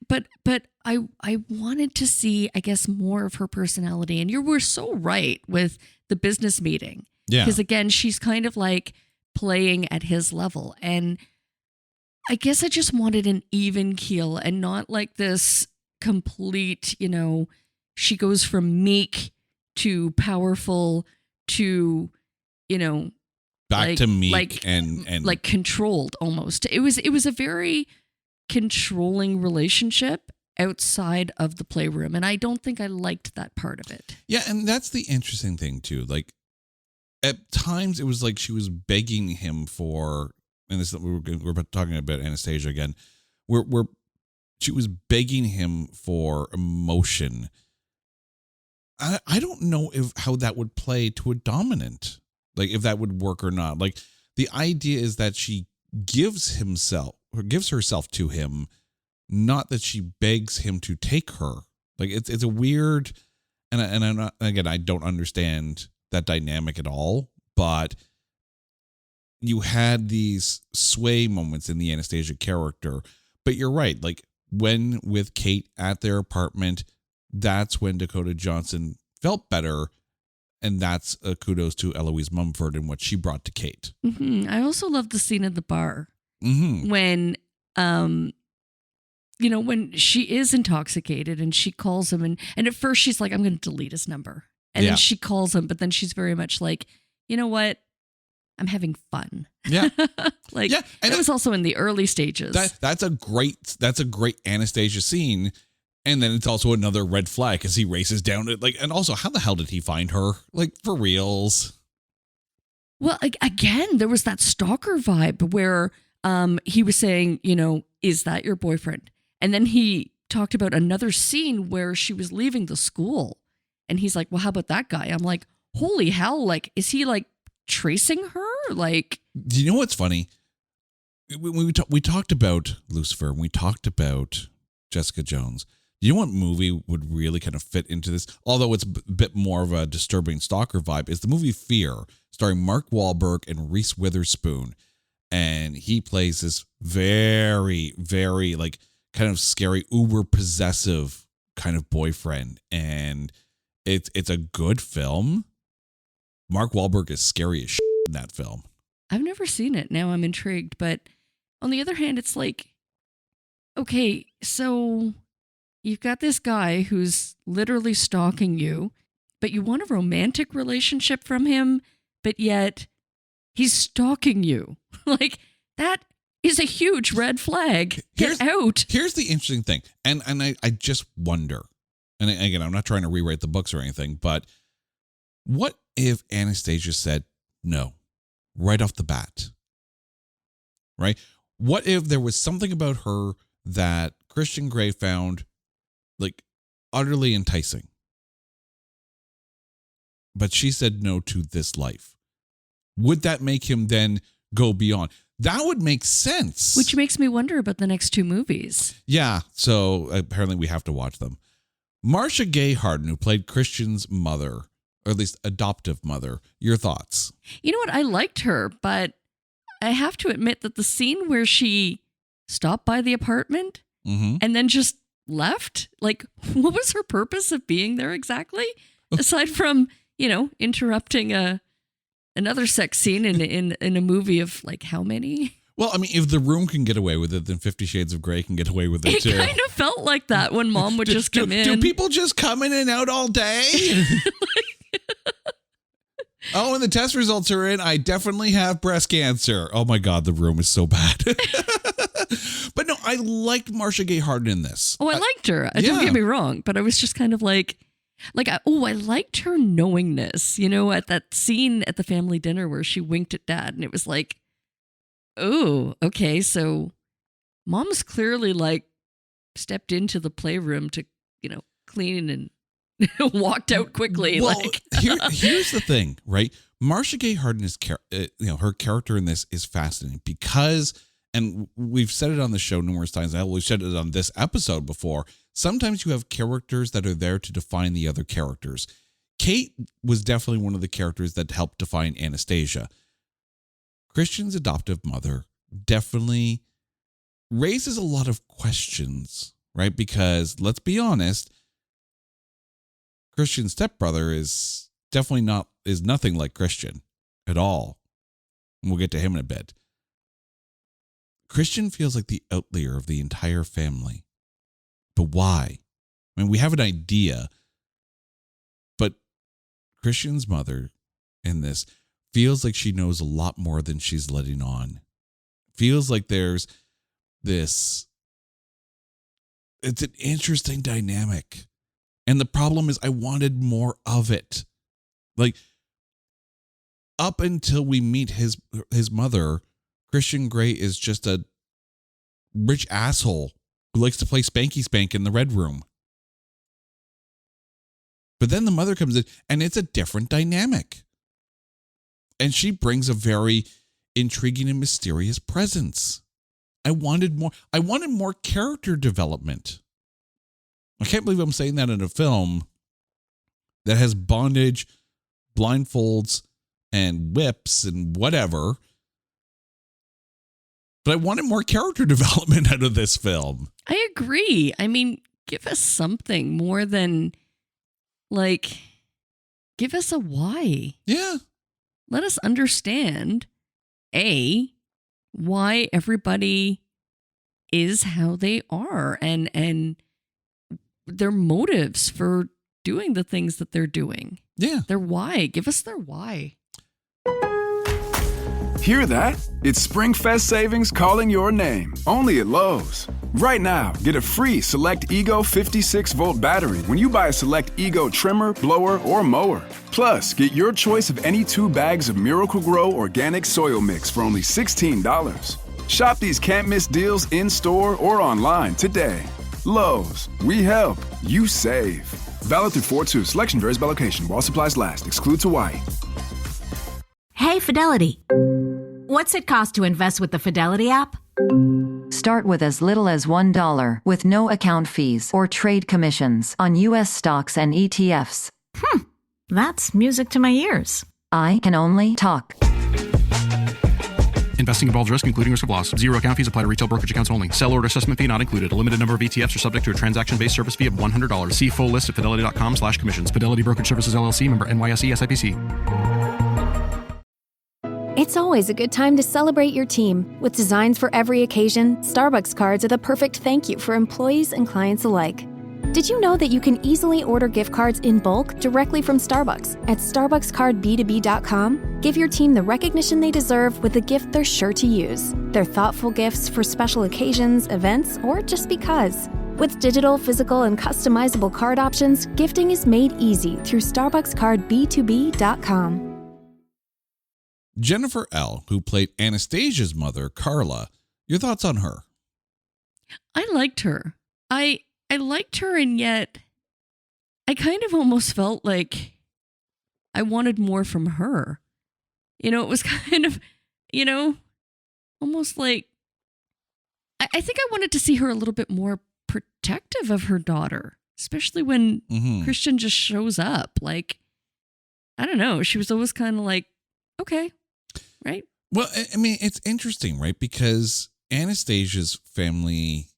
but I wanted to see, I guess, more of her personality. And you were so right with the business meeting. Yeah. Because again, she's kind of like playing at his level. And I guess I just wanted an even keel and not like this complete, she goes from meek to powerful to, back to meek and like controlled almost. It was a very controlling relationship outside of the playroom, and I don't think I liked that part of it. Yeah, and that's the interesting thing too. Like at times it was like she was begging him for, and this we're talking about Anastasia again, where she was begging him for emotion. I don't know how that would play to a dominant, like if that would work or not. Like the idea is that she gives herself to him, not that she begs him to take her. Like it's a weird, and I'm not, again, I don't understand that dynamic at all, but you had these sway moments in the Anastasia character. But you're right, like when with Kate at their apartment, that's when Dakota Johnson felt better. And that's a kudos to Eloise Mumford and what she brought to Kate. Mm-hmm. I also love the scene at the bar when, when she is intoxicated and she calls him, and at first she's like, I'm going to delete his number. And then she calls him, but then she's very much like, you know what? I'm having fun. Yeah. And it was also in the early stages. That's a great Anastasia scene. And then it's also another red flag as he races down it. Like, and also, how the hell did he find her? Like, for reals. Well, again, there was that stalker vibe where he was saying, is that your boyfriend? And then he talked about another scene where she was leaving the school. And he's like, well, how about that guy? I'm like, holy hell. Like, is he like tracing her? Like, do you know what's funny? We talked about Lucifer and we talked about Jessica Jones. Do you know what movie would really kind of fit into this? Although it's a bit more of a disturbing stalker vibe, is the movie Fear, starring Mark Wahlberg and Reese Witherspoon. And he plays this very, very like kind of scary, uber possessive kind of boyfriend. And it's a good film. Mark Wahlberg is scary as shit in that film. I've never seen it. Now I'm intrigued. But on the other hand, it's like, okay, so you've got this guy who's literally stalking you, but you want a romantic relationship from him, but yet He's stalking you. Like, that is a huge red flag. Get out. Here's the interesting thing. And I just wonder, and again, I'm not trying to rewrite the books or anything, but what if Anastasia said no right off the bat? Right? What if there was something about her that Christian Grey found like utterly enticing, but she said no to this life? Would that make him then go beyond? That would make sense. Which makes me wonder about the next two movies. Yeah, so apparently we have to watch them. Marcia Gay Harden, who played Christian's mother, or at least adoptive mother, your thoughts? You know what? I liked her, but I have to admit that the scene where she stopped by the apartment and then just left, like, what was her purpose of being there exactly? Aside from, interrupting another sex scene in a movie of like how many? Well, I mean, if The Room can get away with it, then 50 Shades of Grey can get away with it too. It kind of felt like that when Mom would just come in. Do people just come in and out all day? Oh, and the test results are in. I definitely have breast cancer. Oh my God, The Room is so bad. But no, I liked Marcia Gay Harden in this. Oh, I liked her. Don't get me wrong, but I was just kind of I liked her knowingness, at that scene at the family dinner where she winked at Dad, and it was like, oh, okay, so Mom's clearly stepped into the playroom to, clean and walked out quickly. Well, here's the thing, right? Marcia Gay Harden is, her character in this is fascinating because, and we've said it on the show numerous times. We've said it on this episode before. Sometimes you have characters that are there to define the other characters. Kate was definitely one of the characters that helped define Anastasia. Christian's adoptive mother definitely raises a lot of questions, right? Because let's be honest, Christian's stepbrother is nothing like Christian at all. And we'll get to him in a bit. Christian feels like the outlier of the entire family. But why? I mean, we have an idea, but Christian's mother in this feels like she knows a lot more than she's letting on. Feels like there's this, it's an interesting dynamic. And the problem is I wanted more of it. Like, up until we meet his mother, Christian Grey is just a rich asshole who likes to play Spanky Spank in the Red Room. But then the mother comes in and it's a different dynamic. And she brings a very intriguing and mysterious presence. I wanted more character development. I can't believe I'm saying that in a film that has bondage, blindfolds, and whips and whatever. But I wanted more character development out of this film. I agree. I mean, give us something more than, give us a why. Yeah. Let us understand, why everybody is how they are and their motives for doing the things that they're doing. Yeah. Their why. Give us their why. Hear that? It's SpringFest savings calling your name. Only at Lowe's. Right now, get a free Select Ego 56-volt battery when you buy a Select Ego trimmer, blower, or mower. Plus, get your choice of any 2 bags of Miracle-Gro organic soil mix for only $16. Shop these can't-miss deals in-store or online today. Lowe's. We help. You save. Valid through 4/2. Selection varies by location. While supplies last. Excludes Hawaii. Hey, Fidelity. What's it cost to invest with the Fidelity app? Start with as little as $1 with no account fees or trade commissions on U.S. stocks and ETFs. That's music to my ears. I can only talk. Investing involves risk, including risk of loss. Zero account fees apply to retail brokerage accounts only. Sell order assessment fee not included. A limited number of ETFs are subject to a transaction-based service fee of $100. See full list at fidelity.com/commissions. Fidelity Brokerage Services, LLC, member NYSE SIPC. It's always a good time to celebrate your team. With designs for every occasion, Starbucks cards are the perfect thank you for employees and clients alike. Did you know that you can easily order gift cards in bulk directly from Starbucks at starbuckscardb2b.com? Give your team the recognition they deserve with a gift they're sure to use. They're thoughtful gifts for special occasions, events, or just because. With digital, physical, and customizable card options, gifting is made easy through starbuckscardb2b.com. Jennifer L., who played Anastasia's mother, Carla, your thoughts on her? I liked her. I liked her, and yet I kind of almost felt like I wanted more from her. It was kind of, almost like I think I wanted to see her a little bit more protective of her daughter, especially when Christian just shows up. Like, I don't know. She was always kind of like, okay, right? Well, I mean, it's interesting, right? Because Anastasia's family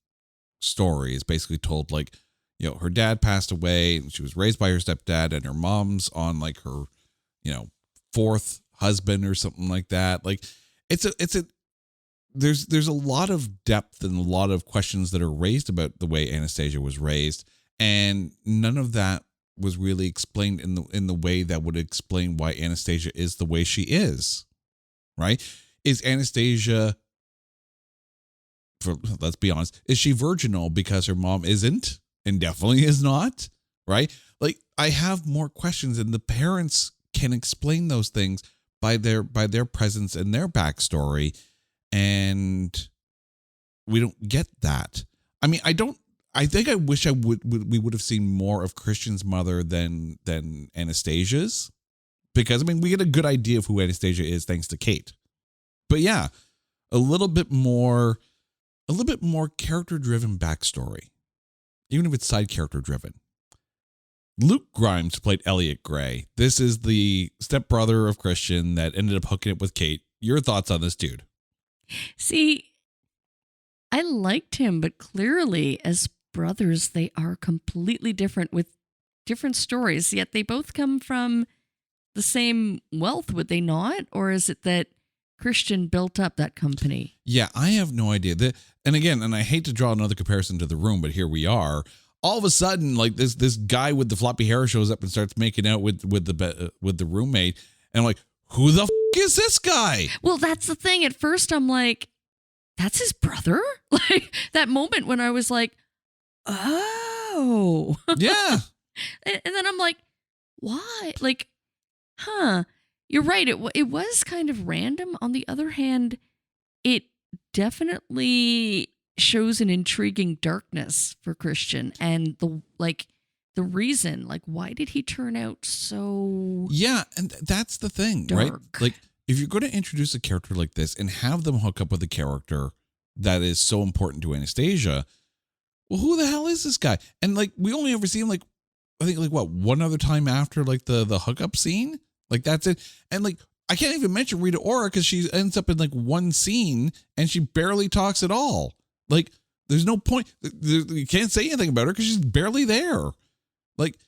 story is basically told like, her dad passed away and she was raised by her stepdad, and her mom's on like her, fourth husband or something like that. Like there's a lot of depth and a lot of questions that are raised about the way Anastasia was raised, and none of that was really explained in the way that would explain why Anastasia is the way she is. Right? Is Anastasia, let's be honest, is she virginal because her mom isn't and definitely is not? Right? Like, I have more questions, and the parents can explain those things by their presence and their backstory, and we don't get that. I mean, I think I wish we would have seen more of Christian's mother than Anastasia's, because I mean, we get a good idea of who Anastasia is thanks to Kate. But yeah, a little bit more character driven backstory, even if it's side character driven. Luke Grimes played Elliot Gray. This is the stepbrother of Christian that ended up hooking it with Kate. Your thoughts on this dude? See, I liked him, but clearly as brothers, they are completely different with different stories, yet they both come from the same wealth, would they not? Or is it that Christian built up that company? Yeah, I have no idea. And I hate to draw another comparison to The Room, but here we are. All of a sudden, like this guy with the floppy hair shows up and starts making out with the roommate, and I'm like, who the is this guy? Well, that's the thing. At first, I'm like, that's his brother? Like that moment when I was like, oh. Yeah. And then I'm like, why? Like, you're right. It was kind of random. On the other hand, it definitely shows an intriguing darkness for Christian, and the reason, like, why did he turn out so and that's the thing, dark? Right? Like, if you're going to introduce a character like this and have them hook up with a character that is so important to Anastasia, well, who the hell is this guy? And like, we only ever see him, like, I think, like, what, one other time after like the hookup scene? Like, that's it. And like, I can't even mention Rita Ora because she ends up in like one scene and she barely talks at all. Like, there's no point. You can't say anything about her because she's barely there. Like,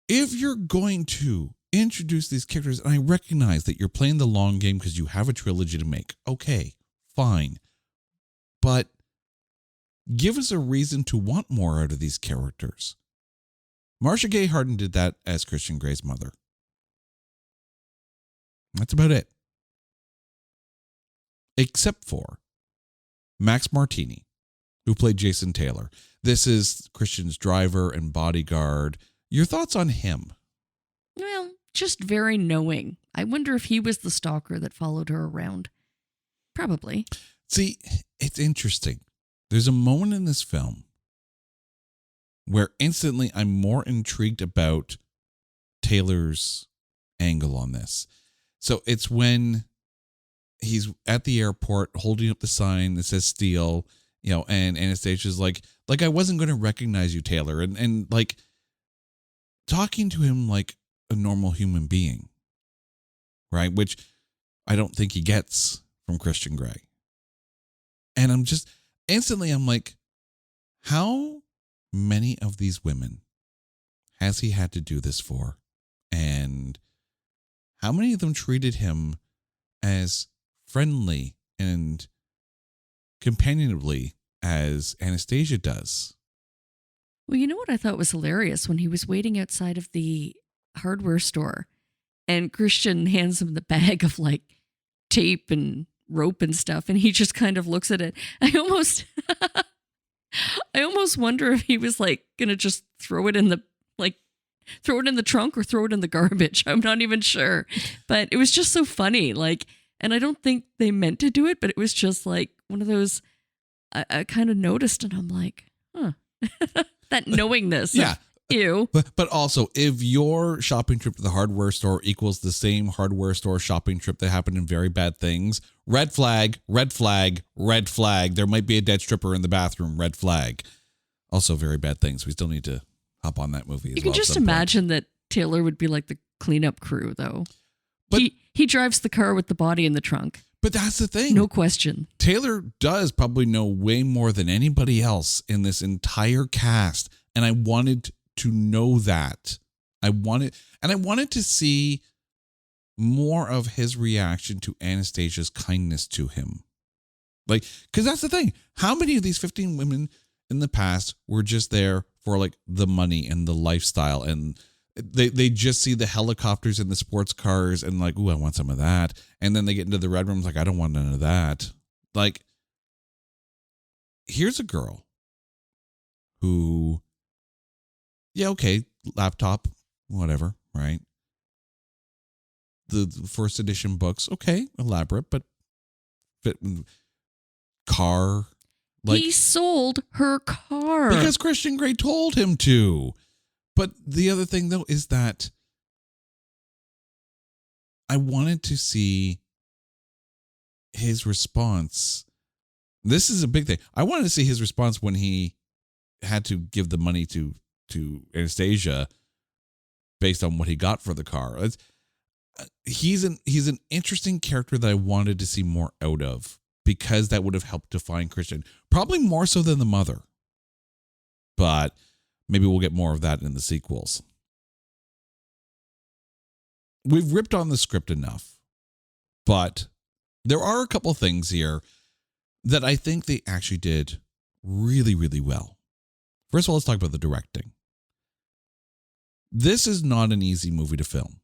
if you're going to introduce these characters, and I recognize that you're playing the long game because you have a trilogy to make. Okay, fine. But give us a reason to want more out of these characters. Marcia Gay Harden did that as Christian Grey's mother. That's about it. Except for Max Martini, who played Jason Taylor. This is Christian's driver and bodyguard. Your thoughts on him? Well, just very knowing. I wonder if he was the stalker that followed her around. Probably. See, it's interesting. There's a moment in this film where instantly I'm more intrigued about Taylor's angle on this. So it's when he's at the airport holding up the sign that says Steele, and Anastasia's like I wasn't going to recognize you, Taylor. And like talking to him like a normal human being, right? Which I don't think he gets from Christian Grey. And I'm just instantly, I'm like, how many of these women has he had to do this for? And how many of them treated him as friendly and companionably as Anastasia does? Well, you know what I thought was hilarious? When he was waiting outside of the hardware store and Christian hands him the bag of like tape and rope and stuff, and he just kind of looks at it. I almost wonder if he was like gonna just throw it in the trunk or throw it in the garbage. I'm not even sure. But it was just so funny. Like, and I don't think they meant to do it, but it was just like one of those I kind of noticed, and I'm like, huh. That knowingness. Yeah. Ew. But also, if your shopping trip to the hardware store equals the same hardware store shopping trip that happened in Very Bad Things, red flag, red flag, red flag. There might be a dead stripper in the bathroom, red flag. Also, Very Bad Things. We still need to hop on that movie as well. You can just imagine that Taylor would be like the cleanup crew, though. But he drives the car with the body in the trunk. But that's the thing. No question. Taylor does probably know way more than anybody else in this entire cast. And I wanted to know that. I wanted to see more of his reaction to Anastasia's kindness to him. Like, because that's the thing. How many of these 15 women in the past were just there for like the money and the lifestyle, and they just see the helicopters and the sports cars and like, ooh, I want some of that. And then they get into the red rooms like, I don't want none of that. Like, here's a girl who, yeah, okay, laptop, whatever, right? The first edition books, okay, elaborate, but car. Like, he sold her car. Because Christian Grey told him to. But the other thing, though, is that I wanted to see his response. This is a big thing. I wanted to see his response when he had to give the money to Anastasia based on what he got for the car. He's an interesting character that I wanted to see more out of, because that would have helped define Christian. Probably more so than the mother. But maybe we'll get more of that in the sequels. We've ripped on the script enough, but there are a couple things here that I think they actually did really, really well. First of all, let's talk about the directing. This is not an easy movie to film.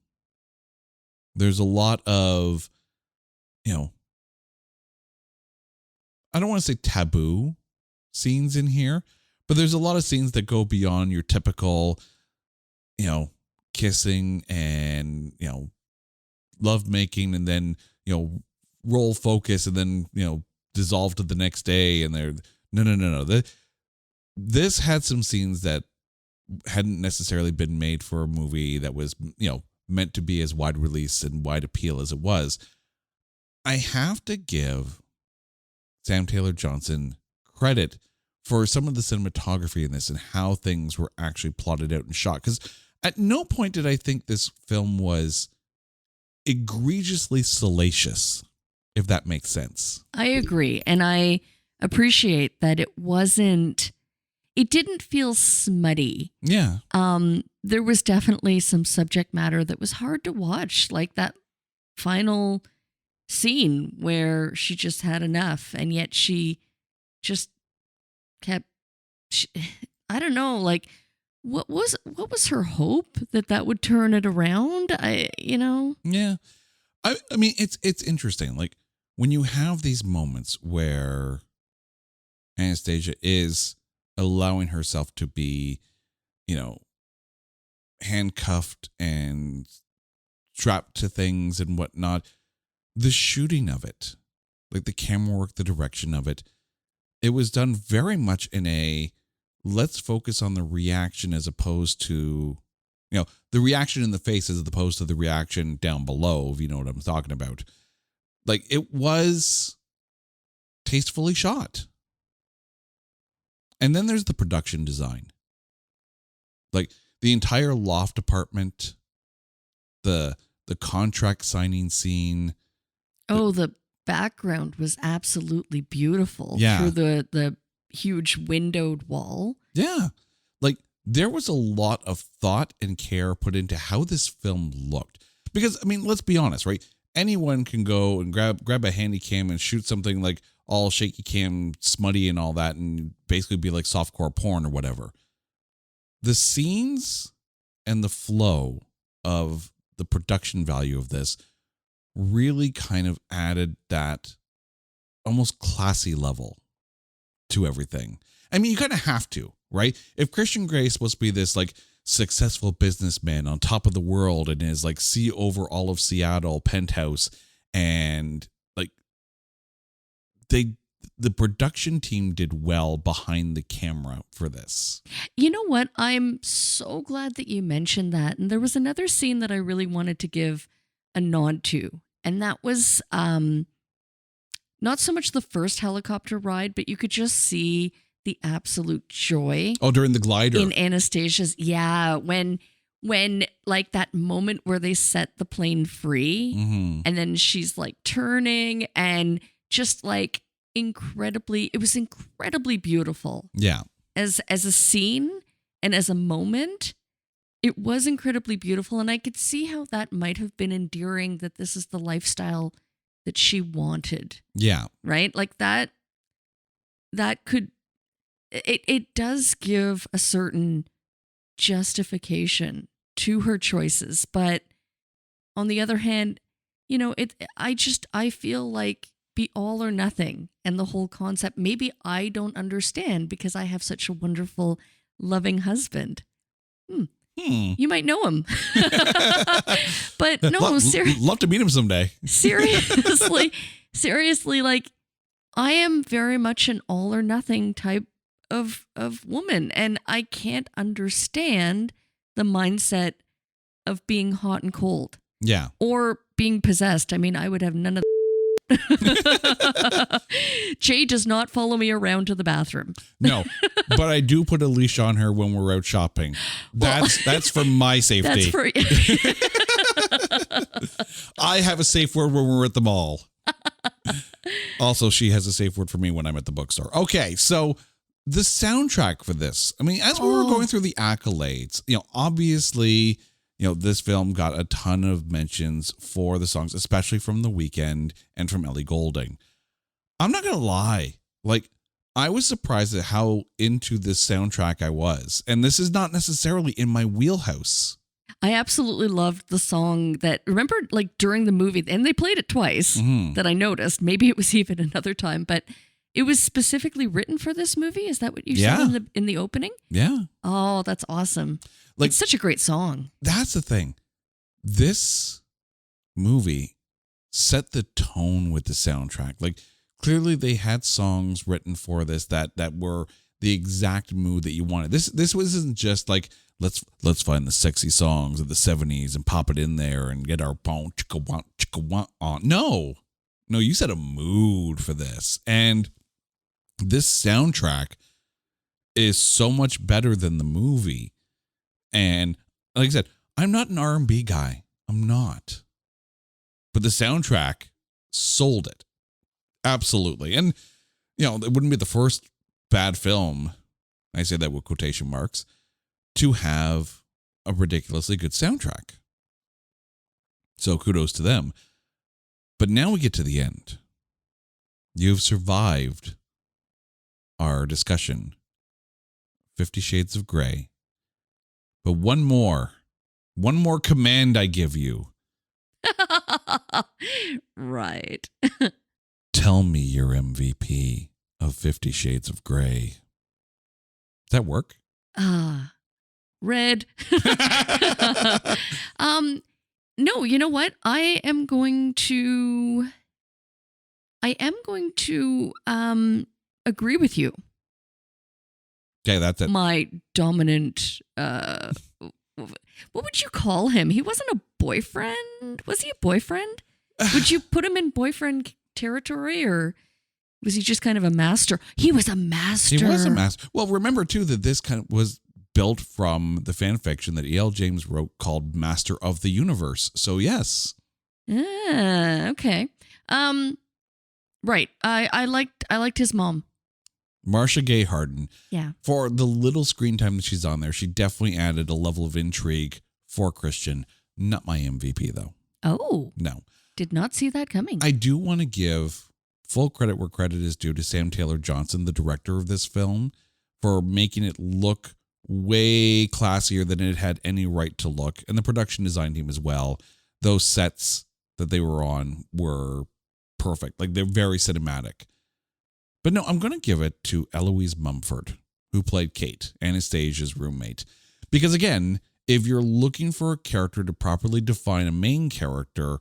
There's a lot of, I don't want to say taboo scenes in here, but there's a lot of scenes that go beyond your typical, kissing and, love making, and then, roll focus and then, dissolve to the next day. And they're, no. This had some scenes that hadn't necessarily been made for a movie that was, meant to be as wide release and wide appeal as it was. I have to give Sam Taylor Johnson credit for some of the cinematography in this and how things were actually plotted out and shot. Because at no point did I think this film was egregiously salacious, if that makes sense. I agree. And I appreciate that it didn't feel smutty. Yeah. There was definitely some subject matter that was hard to watch, like that final scene where she just had enough, and yet she just kept, I don't know, like what was her hope that would turn it around? Yeah. I mean, it's interesting. Like, when you have these moments where Anastasia is allowing herself to be, handcuffed and strapped to things and whatnot, the shooting of it, like the camera work, the direction of it, it was done very much in a, let's focus on the reaction as opposed to, the reaction in the face as opposed to the reaction down below, if you know what I'm talking about. Like, it was tastefully shot. And then there's the production design. Like, the entire loft apartment, the contract signing scene. Oh, the background was absolutely beautiful. Yeah. Through the huge windowed wall. Yeah. Like, there was a lot of thought and care put into how this film looked. Because, I mean, let's be honest, right? Anyone can go and grab a handy cam and shoot something like all shaky cam, smutty and all that, and basically be like softcore porn or whatever. the scenes and the flow of the production value of this really kind of added that almost classy level to everything. I mean, you kind of have to, right? If Christian Grey is supposed to be this like successful businessman on top of the world and is like see over all of Seattle penthouse, and like the production team did well behind the camera for this. You know what? I'm so glad that you mentioned that. And there was another scene that I really wanted to give a nod to, and that was not so much the first helicopter ride, but you could just see the absolute joy. Oh, during the glider. In Anastasia's, yeah, when like that moment where they set the plane free, and then she's like turning and just like it was incredibly beautiful. Yeah. As a scene and as a moment, it was incredibly beautiful, and I could see how that might have been endearing, that this is the lifestyle that she wanted. Yeah. Right? Like that could, it does give a certain justification to her choices. But on the other hand, you know, I feel like be all or nothing and the whole concept, maybe I don't understand because I have such a wonderful, loving husband. You might know him. But no, seriously. Love to meet him someday. Seriously, like I am very much an all or nothing type of woman, and I can't understand the mindset of being hot and cold. Yeah. Or being possessed. I mean, I would have none of Jay does not follow me around to the bathroom. No, but I do put a leash on her when we're out shopping. That's for my safety. That's for I have a safe word when we're at the mall. Also, she has a safe word for me when I'm at the bookstore. Okay, so the soundtrack for this. I mean, as we were going through the accolades, you know, obviously, you know, this film got a ton of mentions for the songs, especially from The Weeknd and from Ellie Goulding. I'm not going to lie. Like, I was surprised at how into this soundtrack I was. And this is not necessarily in my wheelhouse. I absolutely loved the song that, remember, like during the movie, and they played it twice that I noticed. Maybe it was even another time, but it was specifically written for this movie. Is that what you said in the opening? Yeah. Oh, that's awesome. Like, it's such a great song. That's the thing. This movie set the tone with the soundtrack. Like, clearly they had songs written for this that were the exact mood that you wanted. This wasn't just like, let's find the sexy songs of the 70s and pop it in there and get our boom chicka want on. No, you set a mood for this. And this soundtrack is so much better than the movie. And like I said, I'm not an R&B guy. I'm not. But the soundtrack sold it. Absolutely. And, you know, it wouldn't be the first bad film, I say that with quotation marks, to have a ridiculously good soundtrack. So kudos to them. But now we get to the end. You've survived our discussion. 50 Shades of Grey. But one more command I give you. Right. Tell me your MVP of 50 Shades of Grey. Does that work? Red. No, you know what? I am going to agree with you. Okay, that's it. My dominant, what would you call him? He wasn't a boyfriend. Was he a boyfriend? Would you put him in boyfriend territory, or was he just kind of a master? He was a master. He was a master. Well, remember too that this kind of was built from the fan fiction that E.L. James wrote called Master of the Universe. So yes. Okay. Right. I liked his mom. Marcia Gay Harden. Yeah. For the little screen time that she's on there, she definitely added a level of intrigue for Christian. Not my MVP though. Oh. No. Did not see that coming. I do want to give full credit where credit is due to Sam Taylor Johnson, the director of this film, for making it look way classier than it had any right to look. And the production design team as well. Those sets that they were on were perfect. Like, they're very cinematic. But no, I'm going to give it to Eloise Mumford, who played Kate, Anastasia's roommate. Because again, if you're looking for a character to properly define a main character,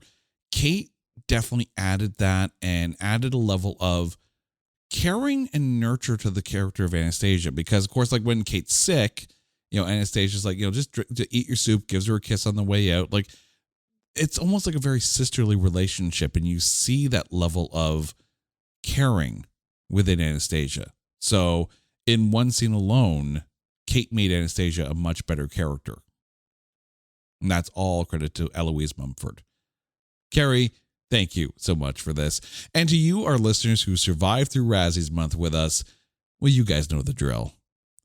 Kate definitely added that and added a level of caring and nurture to the character of Anastasia. Because, of course, like when Kate's sick, Anastasia's like, just eat your soup, gives her a kiss on the way out. Like, it's almost like a very sisterly relationship. And you see that level of caring within Anastasia. So in one scene alone, Kate made Anastasia a much better character. And that's all credit to Eloise Mumford. Carrie, thank you so much for this. And to you, our listeners who survived through Razzies Month with us, well, you guys know the drill.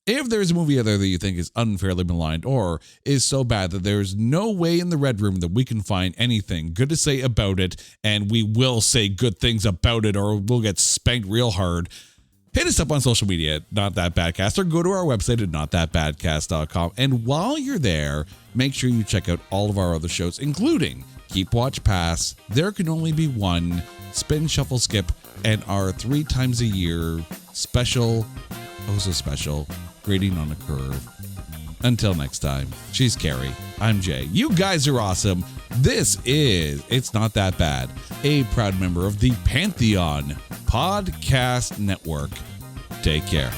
If there's a movie out there that you think is unfairly maligned or is so bad that there's no way in the Red Room that we can find anything good to say about it, and we will say good things about it or we'll get spanked real hard, hit us up on social media at Not That Badcast or go to our website at notthatbadcast.com. And while you're there, make sure you check out all of our other shows, including Keep Watch Pass, There Can Only Be One, Spin Shuffle Skip, and our 3 times a year special, oh so special, Grading on a Curve. Until next time, she's Carrie, I'm Jay. You guys are awesome. This is It's Not That Bad, a proud member of the Pantheon Podcast Network. Take care.